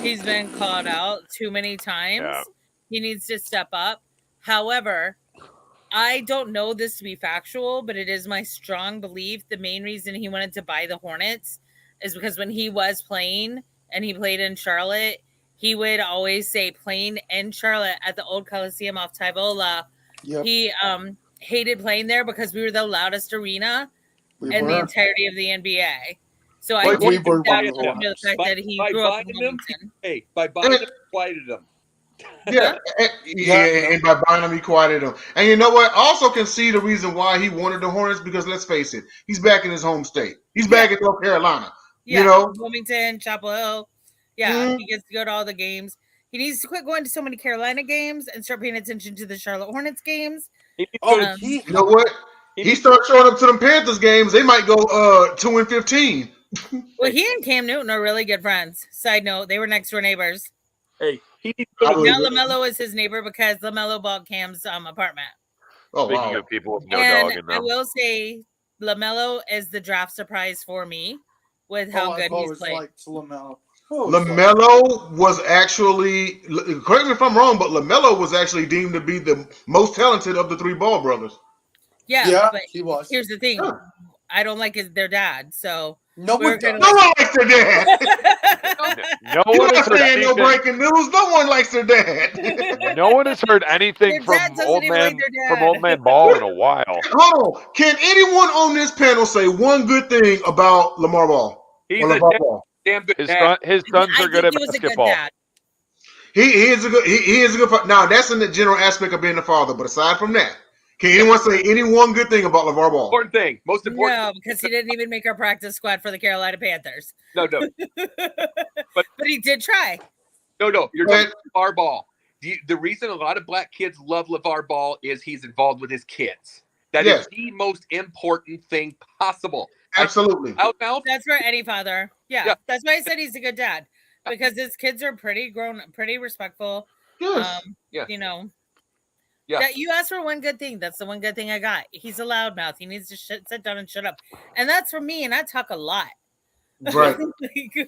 He's been called out too many times. Yeah. He needs to step up. However, I don't know this to be factual, but it is my strong belief the main reason he wanted to buy the Hornets is because when he was playing and he played in Charlotte, he would always say playing in Charlotte at the old Coliseum off Tyvola. Yep. He hated playing there because we were the loudest arena in the entirety of the NBA. So I think the fact that he grew up in Wilmington. Hey, by buying him, quieted him. Yeah, and by buying him, he quieted him. And you know what? I also can see the reason why he wanted the Hornets because let's face it, he's back in his home state. He's back in North Carolina. Yeah, you know, Wilmington, Chapel Hill. Yeah, he gets to go to all the games. He needs to quit going to so many Carolina games and start paying attention to the Charlotte Hornets games. You know what? He starts showing up to them Panthers games. They might go 2-15. Well, he and Cam Newton are really good friends. Side note, they were next door neighbors. Hey, now LaMelo is his neighbor because LaMelo bought Cam's apartment. Oh, speaking of people with no dog in them. I will say LaMelo is the draft surprise for me with how good he's played. LaMelo was actually, correct me if I'm wrong, but LaMelo was actually deemed to be the most talented of the three Ball brothers. Yeah, but he was. Here's the thing. I don't like their dad, so no one likes their dad. No one has heard anything. No breaking news. No one likes their dad. No one has heard anything from old man Ball in a while. Hold on. Can anyone on this panel say one good thing about Lamar Ball? He's a damn good dad. His sons are good at basketball. He is a good. Now that's in the general aspect of being a father, but aside from that. Can anyone say any one good thing about LeVar Ball? Most important. No, because he didn't even make our practice squad for the Carolina Panthers. No. but he did try. No. You're talking LeVar Ball. The reason a lot of black kids love LeVar Ball is he's involved with his kids. That is the most important thing possible. Absolutely. That's for any father. Yeah. That's why I said he's a good dad. Because his kids are pretty grown, pretty respectful. Yes. You know. Yeah. That you asked for one good thing. That's the one good thing I got. He's a loudmouth. He needs to sit down and shut up. And that's for me. And I talk a lot. Right.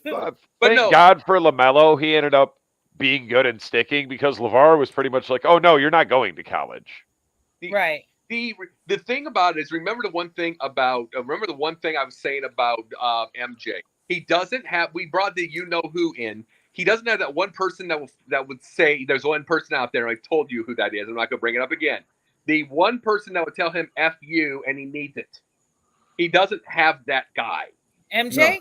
But thank God for LaMelo. He ended up being good and sticking because LeVar was pretty much like, oh, no, you're not going to college. Right. The thing about it is, remember the one thing I was saying about MJ. He doesn't have, we brought the you-know-who in. He doesn't have that one person that would say, there's one person out there, and I told you who that is. I'm not going to bring it up again. The one person that would tell him F you, and he needs it. He doesn't have that guy. MJ?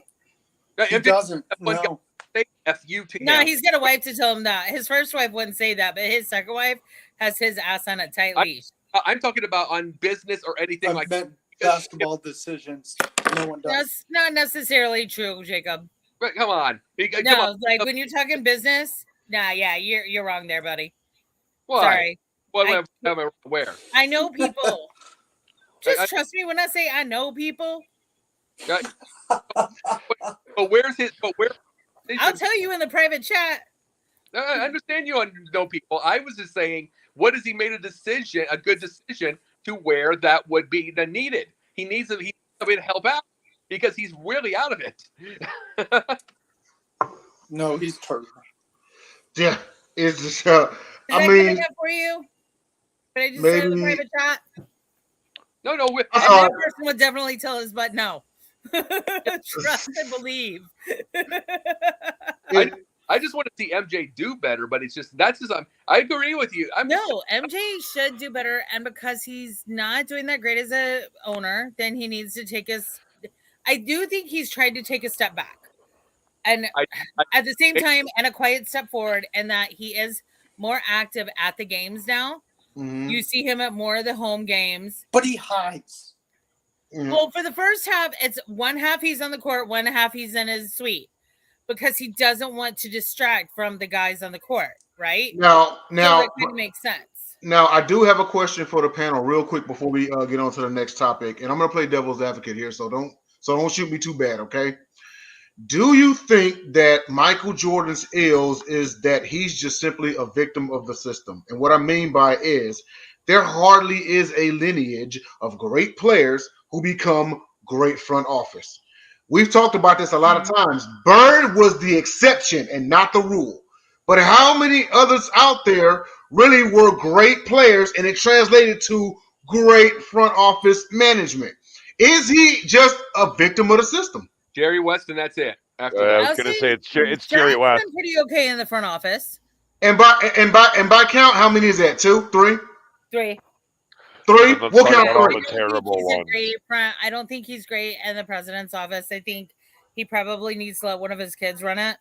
No. He doesn't. No. Say F you to him. No, he's got a wife to tell him that. His first wife wouldn't say that, but his second wife has his ass on a tight leash. I'm talking about on business or anything like that. Basketball decisions. No one does. That's not necessarily true, Jacob. But come on. Like when you're talking business, you're wrong there, buddy. Why? Sorry. What am I aware? I know people. Just trust me when I say I know people. But where's his? I'll tell you in the private chat. I understand you know people. I was just saying, what has he made a good decision to where that would be the needed? He needs somebody to help out because he's really out of it. No, he's terrible. Yeah, it's just. I mean, for you. But I just said in the private chat. No. That person would definitely tell us, but no. Trust and believe. I just want to see MJ do better, but it's just I agree with you. MJ should do better, and because he's not doing that great as a owner, then he needs to take I do think he's tried to take a step back, and at the same time, and a quiet step forward, and that he is more active at the games now. Mm-hmm. You see him at more of the home games, but he hides. Mm-hmm. Well, for the first half, it's one half he's on the court, one half he's in his suite. because he doesn't want to distract from the guys on the court, right? Now, so that kind of makes sense. Now, I do have a question for the panel, real quick, before we get on to the next topic, and I'm going to play devil's advocate here, so don't shoot me too bad, okay? Do you think that Michael Jordan's ills is that he's just simply a victim of the system? And what I mean by is there hardly is a lineage of great players who become great front office. We've talked about this a lot of times. Bird was the exception and not the rule. But how many others out there really were great players and it translated to great front office management? Is he just a victim of the system? Jerry West, and that's it. After I was going to say it's Jerry West. Been pretty okay in the front office. And by count, how many is that? 2, 3? 3. 3? We'll count 3. Terrible one. I don't think he's great in the president's office. I think he probably needs to let one of his kids run it.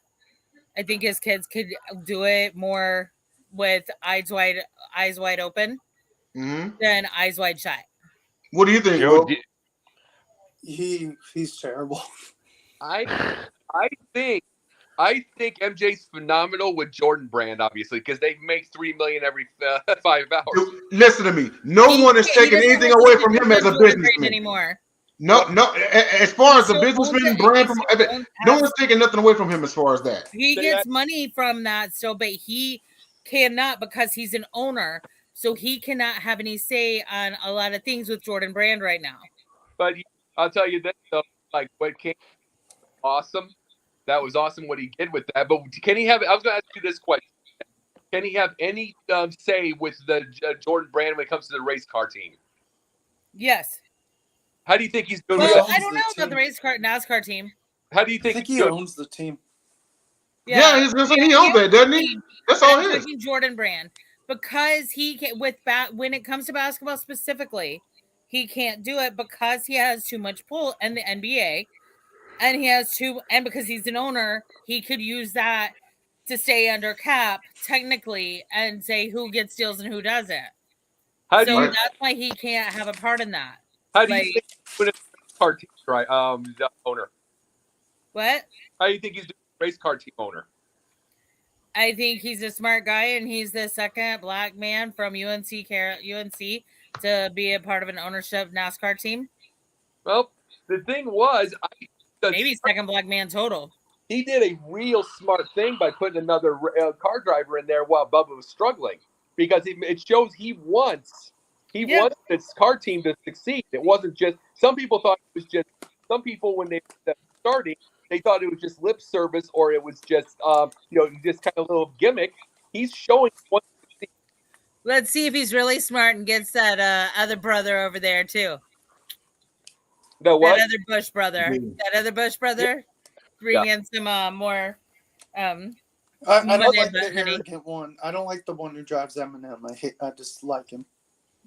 I think his kids could do it more with eyes wide open than eyes wide shut. What do you think, Will? He's terrible. I think MJ's phenomenal with Jordan Brand, obviously, because they make $3 million every 5 hours. Dude, listen to me. No one is taking anything away from him as a businessman anymore. No. As far as the businessman brand, no one's taking nothing away from him as far as that. He gets money from that still, but he cannot because he's an owner, so he cannot have any say on a lot of things with Jordan Brand right now. But I'll tell you this, though, like what came awesome. That was awesome what he did with that. But can he have? I was going to ask you this question: can he have any say with the Jordan Brand when it comes to the race car team? Yes. How do you think he's doing? Well, I don't know about the NASCAR team. How do you think? I think he owns the team. Yeah, he's gonna say he owns that, doesn't he? That's all it is. Jordan Brand, because he can when it comes to basketball specifically, he can't do it because he has too much pull in the NBA, and because he's an owner, he could use that to stay under cap technically and say who gets deals and who doesn't. That's why he can't have a part in that. How do you think he's doing car team the owner? What? How do you think he's doing race car team owner? I think he's a smart guy, and he's the second black man from UNC to be a part of an ownership NASCAR team. Well, the thing was, maybe second black man total. He did a real smart thing by putting another car driver in there while Bubba was struggling, because it shows he wants this car team to succeed. It wasn't just some people thought it was just some people when they were starting. They thought it was just lip service, or it was just, just kind of a little gimmick. He's showing what. Let's see if he's really smart and gets that other brother over there too. The what? That other Bush brother. That other Bush brother. Bring in some more. I don't like the arrogant one. I don't like the one who drives Eminem. I just like him.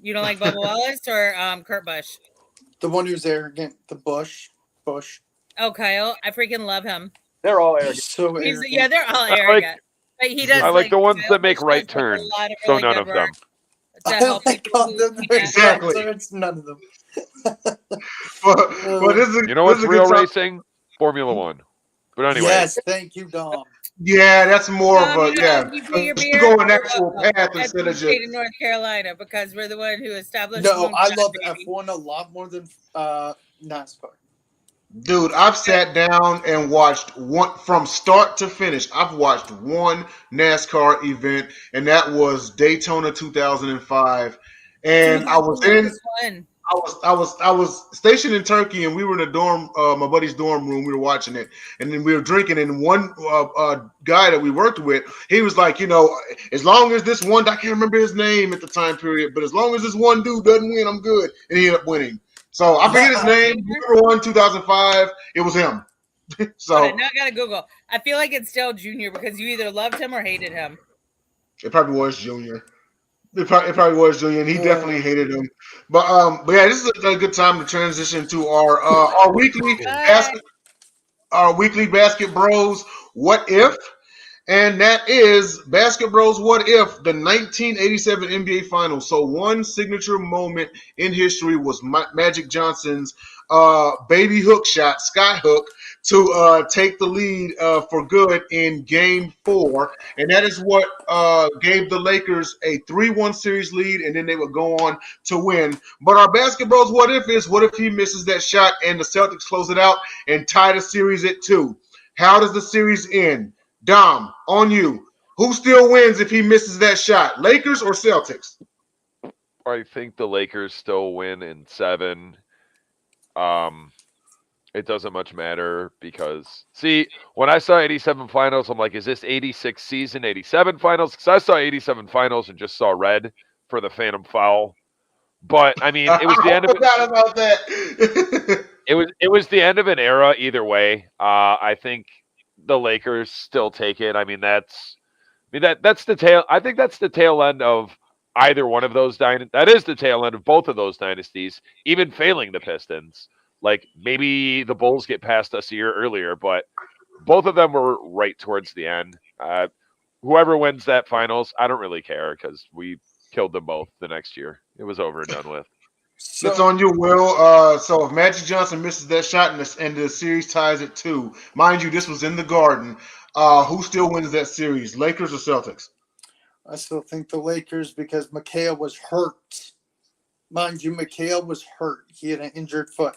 You don't like Bubba Wallace or Kurt Busch? The one who's arrogant. The Bush. Oh, Kyle, I freaking love him. They're all arrogant. So arrogant. Yeah, they're all arrogant. But he does. I like the ones that make right turns. So none of them. Exactly. It's none of them. But this is, you know what's real racing? Formula One. But anyway. Yes, thank you, Dom. Yeah, that's more of a You go an actual path instead of just in North Carolina because we're the one who established. No, I love F1 a lot more than NASCAR. Dude, I've sat down and watched one from start to finish. I've watched one NASCAR event, and that was Daytona 2005. And I was stationed in Turkey, and we were in a dorm, my buddy's dorm room. We were watching it, and then we were drinking. And one guy that we worked with, he was like, as long as this one, I can't remember his name at the time period, but as long as this one dude doesn't win, I'm good. And he ended up winning. So I forget his name. Number 1, 2005. It was him. So now I gotta Google. I feel like it's still Junior because you either loved him or hated him. It probably was Junior. It probably was Junior, and he definitely hated him. But yeah, this is a good time to transition to our weekly Basket Bros. What If? And that is Basket Bros. What If, the 1987 NBA Finals. So one signature moment in history was Magic Johnson's baby hook shot, sky hook, to take the lead for good in Game 4, and that is what gave the Lakers a 3-1 series lead, and then they would go on to win. But our BasketBros what if is, what if he misses that shot and the Celtics close it out and tie the series at 2? How does the series end? Dom, on you. Who still wins if he misses that shot, Lakers or Celtics? I think the Lakers still win in 7. It doesn't much matter because, see, when I saw 87 finals, I'm like, is this 86 season, 87 finals? Because I saw 87 finals and just saw red for the Phantom Foul. But I mean, it was the end of it. I forgot about that. It was the end of an era either way. I think the Lakers still take it. I mean, that's the tail. I think that's the tail end of either one of those that is the tail end of both of those dynasties, even failing the Pistons. Like, maybe the Bulls get past us a year earlier, but both of them were right towards the end. Whoever wins that finals, I don't really care because we killed them both the next year. It was over and done with. So, it's on you, Will. So if Magic Johnson misses that shot and the series ties at 2, mind you, this was in the Garden. Who still wins that series, Lakers or Celtics? I still think the Lakers because McHale was hurt. Mind you, McHale was hurt. He had an injured foot.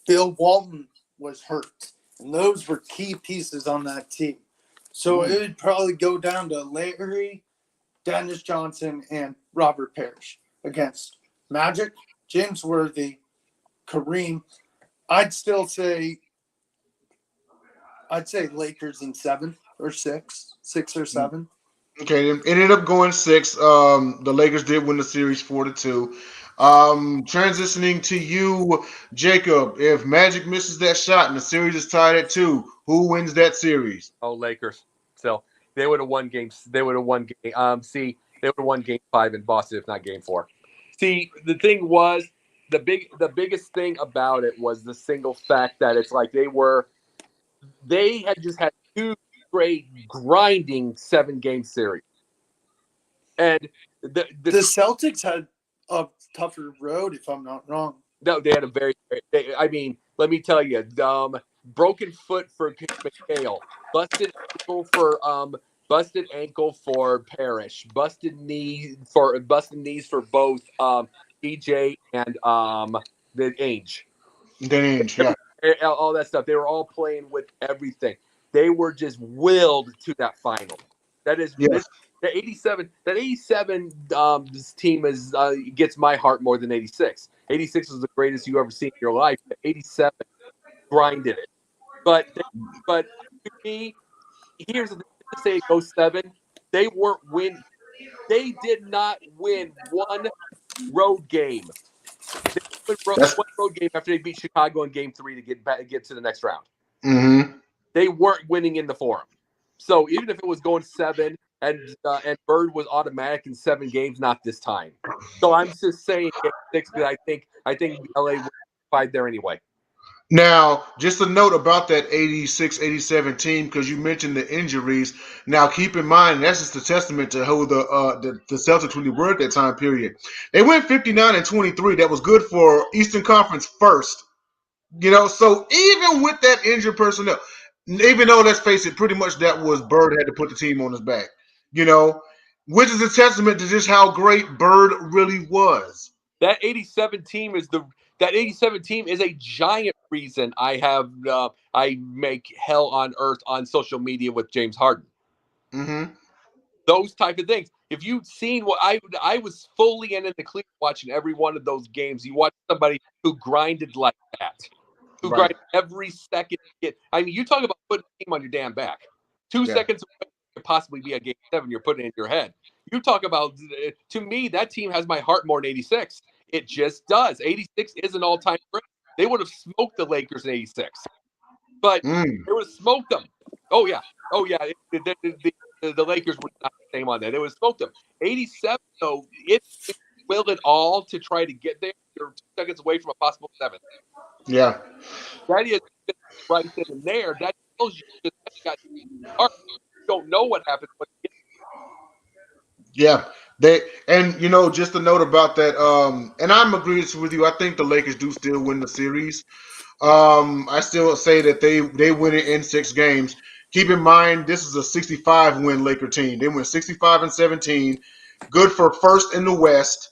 Bill Walton was hurt. And those were key pieces on that team. So it would probably go down to Larry, Dennis Johnson, and Robert Parrish against Magic, James Worthy, Kareem. I'd say Lakers in 7 or 6 or 7. Okay, it ended up going 6. The Lakers did win the series 4-2. Transitioning to you, Jacob. If Magic misses that shot and the series is tied at 2, who wins that series? Oh, Lakers. So they would have won games. They would have won game. They would have won Game 5 in Boston, if not Game 4. See, the thing was the biggest thing about it was the single fact that it's like they had just had 2 straight grinding 7-game series, and the Celtics had a tougher road, if I'm not wrong. No, they had a very. I mean, let me tell you, broken foot for McHale, busted ankle for Parrish, busted knees for both DJ and the Ainge. Yeah. All that stuff. They were all playing with everything. They were just willed to that final. That is. Yes. The 87, that 87 this team is gets my heart more than 86. 86 was the greatest you ever seen in your life. 87 grinded it. But to me, here's the thing. To say it goes 7, they weren't win. They did not win one road game. They won one road game after they beat Chicago in Game 3 to get to the next round. Mm-hmm. They weren't winning in the Forum. So even if it was going 7. And Bird was automatic in 7 games, not this time. So I'm just saying Game 6 because I think LA would fight there anyway. Now, just a note about that 86-87 team, because you mentioned the injuries. Now, keep in mind, that's just a testament to who the Celtics really were at that time period. They went 59-23. That was good for Eastern Conference first. So even with that injured personnel, even though, let's face it, pretty much that was Bird had to put the team on his back. Which is a testament to just how great Bird really was. That 87 team is a giant reason I make hell on earth on social media with James Harden. Mm-hmm. Those type of things. If you've seen what I was fully in the clear watching every one of those games, you watch somebody who grinded like that, who grinded every second. I mean, you talk about putting a team on your damn back. 2 seconds away could possibly be a Game 7 you're putting in your head. You talk about, to me, that team has my heart more than 86. It just does. 86 is an all-time great. They would have smoked the Lakers in 86. But they would have smoked them. Oh, yeah. The Lakers were not the same on that. They would have smoked them. 87, though, it willed it all to try to get there. You're 2 seconds away from a possible 7. Yeah. That is right then and there. That tells you that you got heart. Don't know what happens. Yeah, just a note about that. And I'm agreeing with you. I think the Lakers do still win the series. I still say that they win it in 6 games. Keep in mind, this is a 65-win Laker team. They went 65-17, good for first in the West.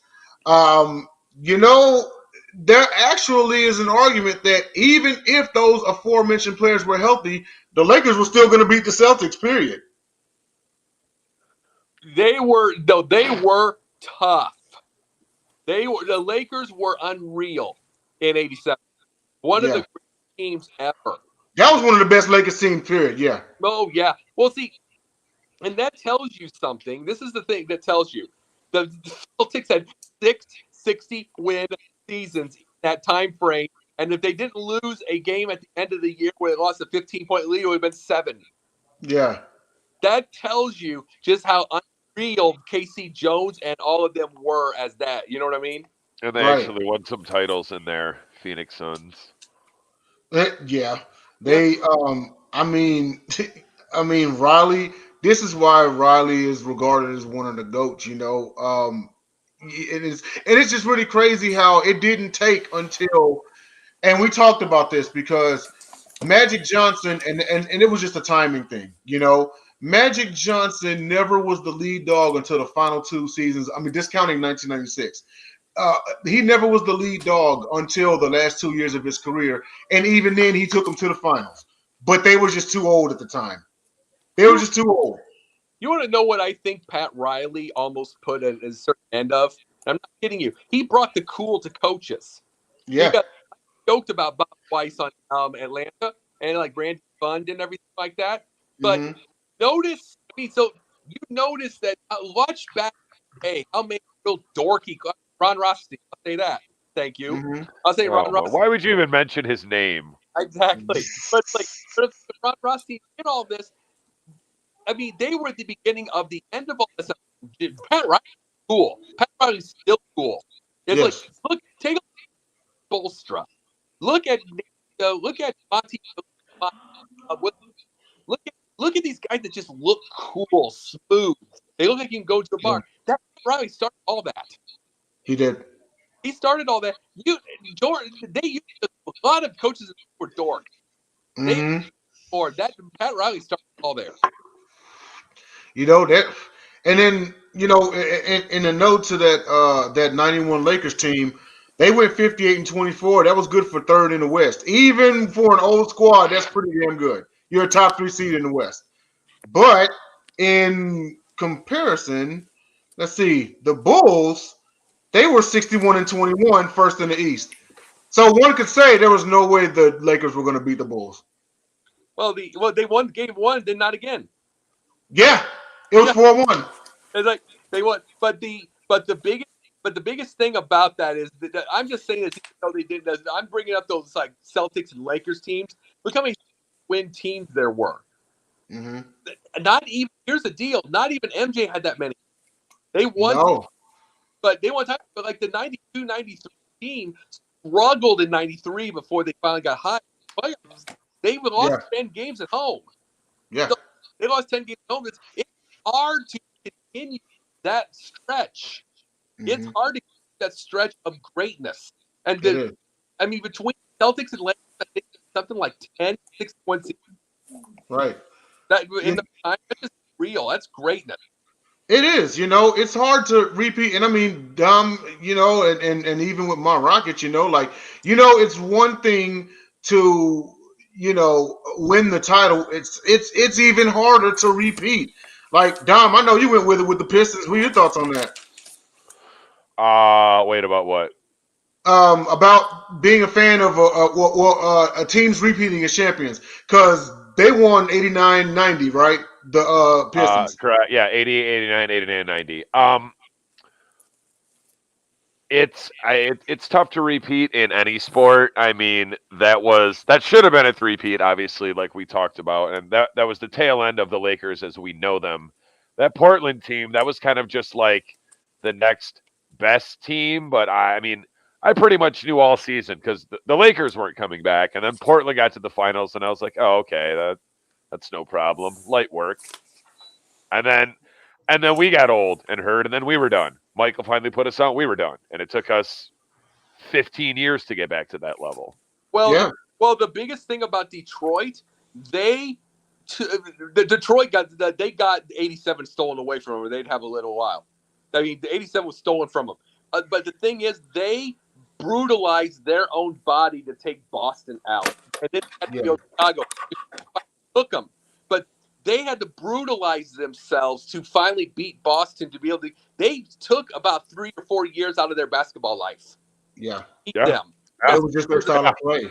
There actually is an argument that even if those aforementioned players were healthy, the Lakers were still going to beat the Celtics, period. They were tough. The Lakers were unreal in '87. One of the great teams ever. That was one of the best Lakers teams, period. Yeah. Oh, yeah. Well, see, and that tells you something. This is the thing that tells you. The Celtics had 6 60-win seasons in that time frame. And if they didn't lose a game at the end of the year where they lost a 15-point lead, it would have been 7. Yeah. That tells you just how unreal Casey Jones and all of them were as that. You know what I mean? And they actually won some titles in there, Phoenix Suns. Yeah. They Riley, this is why Riley is regarded as one of the GOATs, it's just really crazy how it didn't take until, and we talked about this because Magic Johnson, and it was just a timing thing, Magic Johnson never was the lead dog until the final 2 seasons. I mean, discounting 1996. He never was the lead dog until the last 2 years of his career, and even then, he took them to the finals. But they were just too old at the time. They were just too old. You want to know what I think Pat Riley almost put at a certain end of? I'm not kidding you. He brought the cool to coaches. Yeah. I joked about Bob Weiss on Atlanta and like Randy Fund and everything like that. But notice that. Watch back. Hey, I'll make real dorky. Ron Rothstein. I'll say that. Thank you. I'll say Ron Rothstein. Why would you even mention his name? Exactly. But Ron Rothstein did all this. I mean, they were at the beginning of the end of all this. Pat Riley's cool. Pat Riley's still cool. It's like, look, take a Bolstra. Look at Monty. Look at these guys that just look cool, smooth. They look like you can go to a bar. That Riley started all that. He did. He started all that. They used a lot of coaches were dorks. Or that Pat Riley started all there. That, and then in the note to that 91 Lakers team, they went 58-24. That was good for 3rd in the West. Even for an old squad, that's pretty damn good. You're a top 3 seed in the West. But in comparison, let's see, the Bulls, they were 61-21, first in the East. So one could say there was no way the Lakers were going to beat the Bulls. Well, they won game 1, then not again. Yeah, it was 4-1. It's like they won, but the biggest thing about that is that I'm just saying that they did. I'm bringing up those like Celtics and Lakers teams. Look how many win teams there were. Not even. Here's the deal. Not even MJ had that many. They won, but they won time. But like the 92-93 team struggled in '93 before they finally got hot. They lost 10 games at home. Yeah. So they lost 10 games at home. It's hard to continue that stretch. It's hard to keep that stretch of greatness. And between Celtics and Lakers, I think it's something like 10, 6-1 seasons. Right. That in the time, that's just real. That's greatness. It is, it's hard to repeat. And I mean, and even with my Rockets, it's one thing to, win the title. It's even harder to repeat. Like, Dom, I know you went with it with the Pistons. What are your thoughts on that? Wait, about what? About being a fan of a team's repeating as champions, because they won 89-90, right? The Pistons. Correct. Yeah, 88, 89, 89, 90. It's tough to repeat in any sport. I mean, that should have been a three-peat, obviously, like we talked about, and that was the tail end of the Lakers as we know them. That Portland team, that was kind of just like the next best team, but I pretty much knew all season because the Lakers weren't coming back, and then Portland got to the finals, and I was like, oh, okay, that's no problem, light work. And then we got old and hurt, and then we were done. Michael finally put us on. We were done, and it took us 15 years to get back to that level. Well, Well, the biggest thing about Detroit, the Detroit got 87 stolen away from them, or they'd have a little while. I mean, the 87 was stolen from them. But the thing is, they brutalized their own body to take Boston out, and then had to go to Chicago. Took them, but they had to brutalize themselves to finally beat Boston to be able to. They took about 3 or 4 years out of their basketball life. Yeah, beat them. It was just their style of play.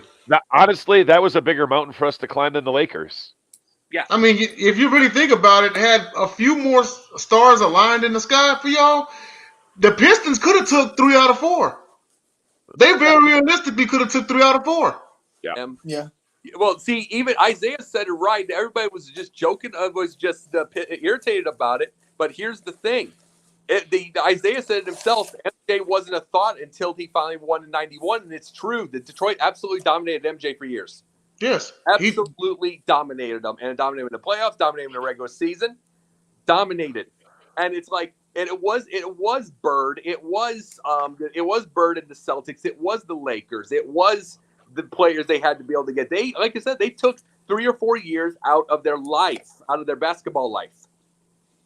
Honestly, that was a bigger mountain for us to climb than the Lakers. Yeah. I mean, if you really think about it, had a few more stars aligned in the sky for y'all, the Pistons could have took 3 out of 4. They very realistically could have took 3 out of 4. Yeah. Well, see, even Isaiah said it right. Everybody was just joking, was just irritated about it. But here's the thing. Isaiah said it himself. MJ wasn't a thought until he finally won in 91, and it's true that Detroit absolutely dominated MJ for years. Yes. Absolutely dominated them, and dominated in the playoffs, dominated in the regular season, dominated. And it's like, and it was Bird, it was Bird and the Celtics, it was the Lakers, it was the players they had to be able to get. They, like I said, they took 3 or 4 years out of their life, out of their basketball life,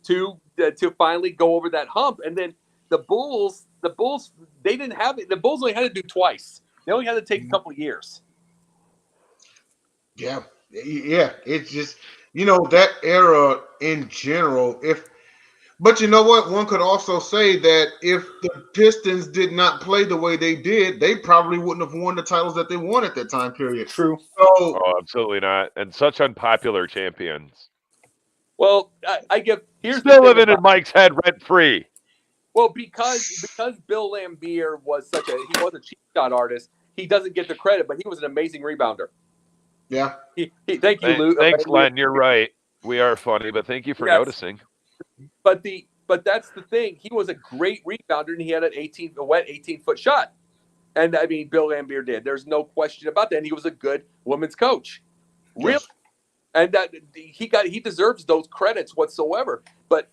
to finally go over that hump. And then the Bulls, they didn't have it. The Bulls only had to do twice. They only had to take a couple of years. Yeah. It's just, that era in general. But you know what? One could also say that if the Pistons did not play the way they did, they probably wouldn't have won the titles that they won at that time period. True. So, absolutely not. And such unpopular champions. Well, here's still living in Mike's head rent free. Well, because Bill Laimbeer was he was a cheap shot artist, he doesn't get the credit, but he was an amazing rebounder. Yeah. Thank you, Lou. Thanks, Len. You're right. We are funny, but thank you for noticing. But that's the thing. He was a great rebounder, and he had a wet 18-foot shot. And I mean, Bill Laimbeer did. There's no question about that. And he was a good women's coach. Really. Yes. And that he deserves those credits whatsoever. But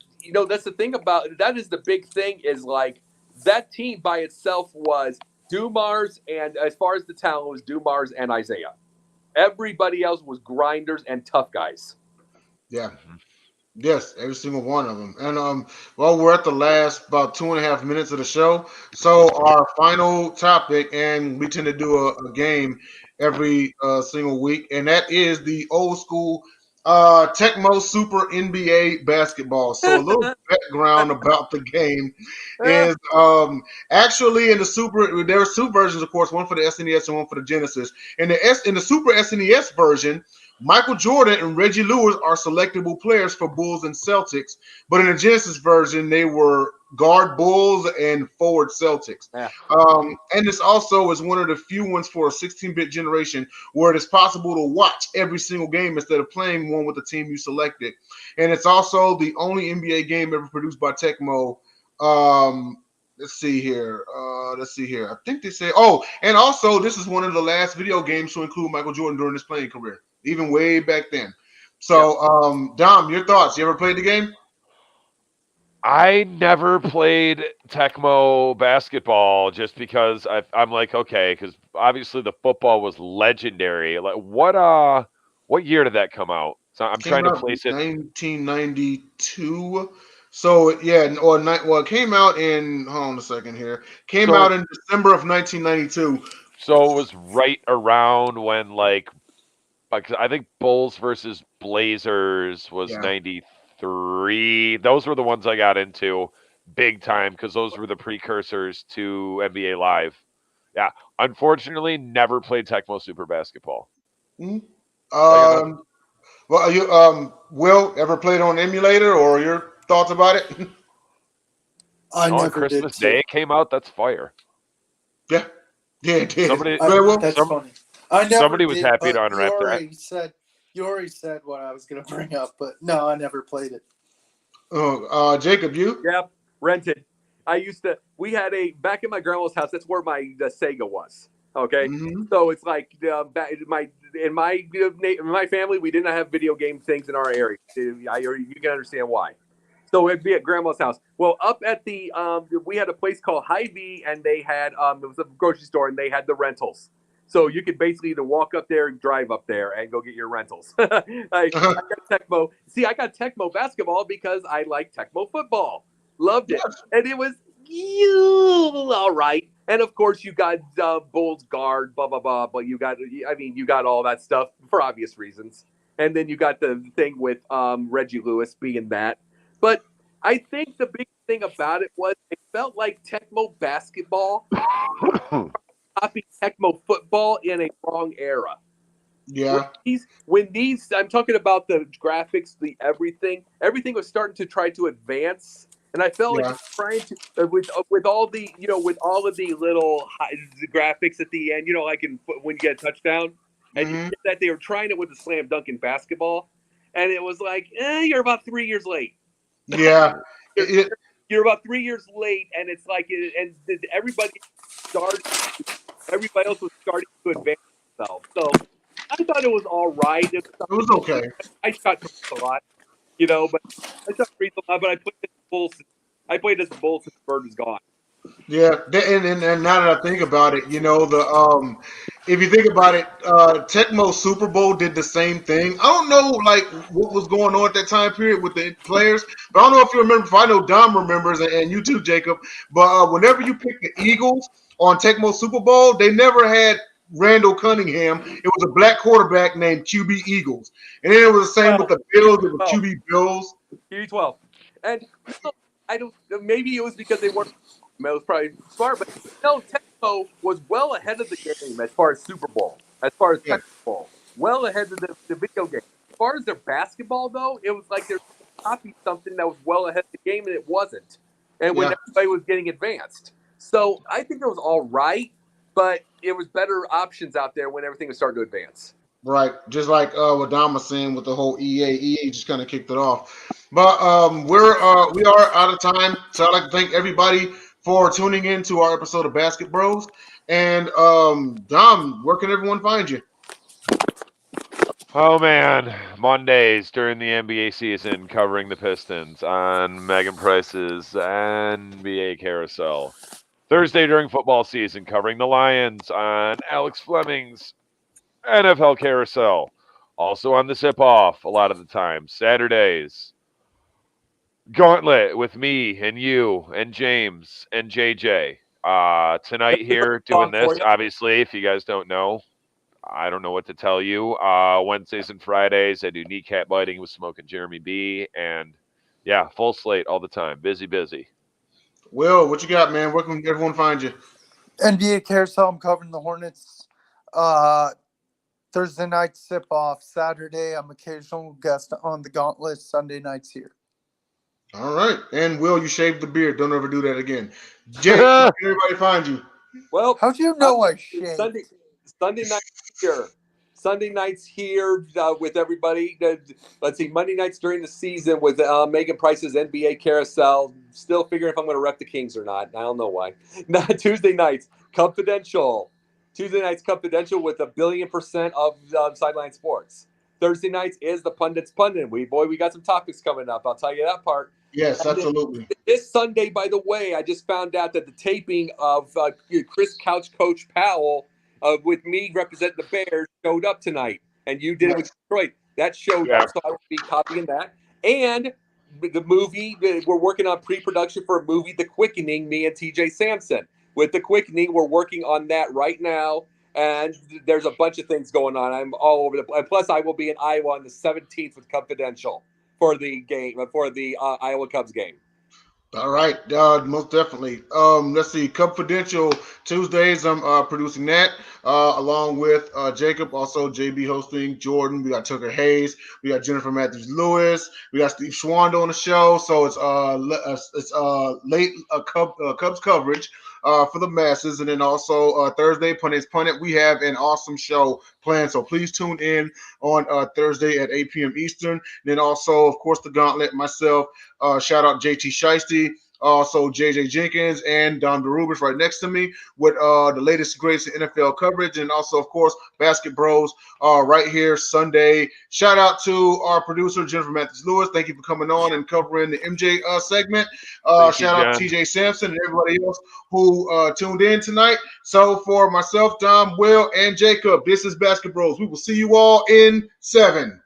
that's the thing about that is the big thing is like that team by itself was Dumars, and as far as the talent was Dumars and Isaiah. Everybody else was grinders and tough guys. Yeah. Yes, every single one of them. And we're at the last about 2.5 minutes of the show. So our final topic, and we tend to do a game every single week, and that is the old school Tecmo Super NBA basketball. So a little background about the game is actually in the Super, there are 2 versions, of course, one for the SNES and one for the Genesis. In the Super SNES version, Michael Jordan and Reggie Lewis are selectable players for Bulls and Celtics, but in the Genesis version, they were guard Bulls and forward Celtics. Yeah. And this also is one of the few ones for a 16-bit generation where it is possible to watch every single game instead of playing one with the team you selected. And it's also the only NBA game ever produced by Tecmo. Let's see here. I think they say, and also this is one of the last video games to include Michael Jordan during his playing career, even way back then. So, Dom, your thoughts? You ever played the game? I never played Tecmo basketball just because I'm like, okay, because obviously the football was legendary. Like, what year did that come out? So I'm trying to place it. 1992. So it came out in. Hold on a second here. Came out in December of 1992. So it was right around when I think Bulls versus Blazers was 93. Those were the ones I got into big time because those were the precursors to NBA Live. Yeah, unfortunately, never played Tecmo Super Basketball. Mm-hmm. Well, you Will ever played on emulator, or your thoughts about it? On Christmas Day it came out. That's fire. Yeah, it did. That's funny. Somebody was happy to unwrap that. You already said what I was going to bring up, but no, I never played it. Oh, Jacob, you? Yep, rented. We had back in my grandma's house, that's where the Sega was. Okay. Mm-hmm. So it's like in my family, we didn't have video game things in our area. You can understand why. So it'd be at grandma's house. Well, up at we had a place called Hy-Vee, and they had, it was a grocery store, and they had the rentals. So you could basically either walk up there and drive up there and go get your rentals. I got Tecmo. See, I got Tecmo basketball because I like Tecmo football. Loved it. And it was all right. And of course, you got Bulls guard, blah, blah, blah. But you got all that stuff for obvious reasons. And then you got the thing with Reggie Lewis being that. But I think the big thing about it was it felt like Tecmo basketball copy Tecmo football in a wrong era. Yeah. When these, I'm talking about the graphics, the everything was starting to try to advance, and I felt like trying to with all the of the little the graphics at the end, like when you get a touchdown, and you get that they were trying it with the slam dunk in basketball, and it was like, you're about 3 years late. Yeah. You're about 3 years late, and it's like, and everybody else was starting to advance themselves. So I thought it was all right. It was okay. I shot a lot, but I shot a lot. But I played as Bulls. I played as the Bulls since the bird was gone. Yeah, and now that I think about it, if you think about it, Tecmo Super Bowl did the same thing. I don't know what was going on at that time period with the players, but I don't know if you remember. If I know Dom remembers, and you too, Jacob. But whenever you pick the Eagles on Tecmo Super Bowl, they never had Randall Cunningham. It was a black quarterback named QB Eagles, and then it was the same with the Bills. It was QB Bills. QB 12, and I don't. Maybe it was because they weren't. It was probably smart, but no, Tecmo was well ahead of the game as far as Super Bowl, as far as Tecmo Bowl, well ahead of the video game. As far as their basketball, though, it was like they're copying something that was well ahead of the game, and it wasn't. And when everybody was getting advanced. So I think it was all right, but it was better options out there when everything was starting to advance. Right, just like what Dom was saying with the whole EA just kind of kicked it off. But we are out of time, so I'd like to thank everybody for tuning in to our episode of BasketBros. And Dom, where can everyone find you? Oh man, Mondays during the NBA season, covering the Pistons on Megan Price's NBA Carousel. Thursday during football season, covering the Lions on Alex Fleming's NFL Carousel. Also on the Sip Off a lot of the time. Saturdays, Gauntlet with me and you and James and JJ. Tonight here doing this, obviously, if you guys don't know, I don't know what to tell you. Wednesdays and Fridays, I do kneecap biting with Smoke and Jeremy B. And yeah, full slate all the time. Busy. Will, what you got, man? Where can everyone find you? NBA Carousel, I'm covering the Hornets. Thursday night Sip Off. Saturday, I'm occasional guest on the Gauntlet. Sunday nights here. All right. And Will, you shaved the beard. Don't ever do that again. Jake, where can everybody find you? Well, how'd you know I shaved? Sunday night here. Sunday nights here with everybody. Let's see, Monday nights during the season with Megan Price's NBA Carousel. Still figuring if I'm going to rep the Kings or not. I don't know why. Tuesday nights, Confidential. Tuesday nights, Confidential with 1,000,000,000% of Sideline Sports. Thursday nights is the Pundits Pundit. We got some topics coming up. I'll tell you that part. Yes, absolutely. This Sunday, by the way, I just found out that the taping of Chris Couch Coach Powell with me representing the Bears showed up tonight, and you did it with Detroit. That showed up, so I will be copying that. And the movie, we're working on pre-production for a movie, The Quickening, me and TJ Sampson. With The Quickening, we're working on that right now, and there's a bunch of things going on. I'm all over the place. Plus, I will be in Iowa on the 17th with Confidential for the game, for the Iowa Cubs game. All right, most definitely. Let's see, Confidential Tuesdays. I'm producing that along with Jacob, also JB hosting, Jordan. We got Tucker Hayes. We got Jennifer Matthews Lewis. We got Steve Schwanda on the show. So it's late Cubs coverage for the masses, and then also Thursday Pundit. We have an awesome show planned, so please tune in on Thursday at 8 p.m. Eastern. And then also, of course, the Gauntlet. Myself. Shout out JT Shiesty, Also, JJ Jenkins and Don DeRubeis right next to me with the latest and greatest NFL coverage. And also, of course, BasketBros right here Sunday. Shout out to our producer, Jennifer Matthews-Lewis. Thank you for coming on and covering the MJ segment. Shout out to TJ Sampson and everybody else who tuned in tonight. So for myself, Dom, Will, and Jacob, this is BasketBros. We will see you all in 7.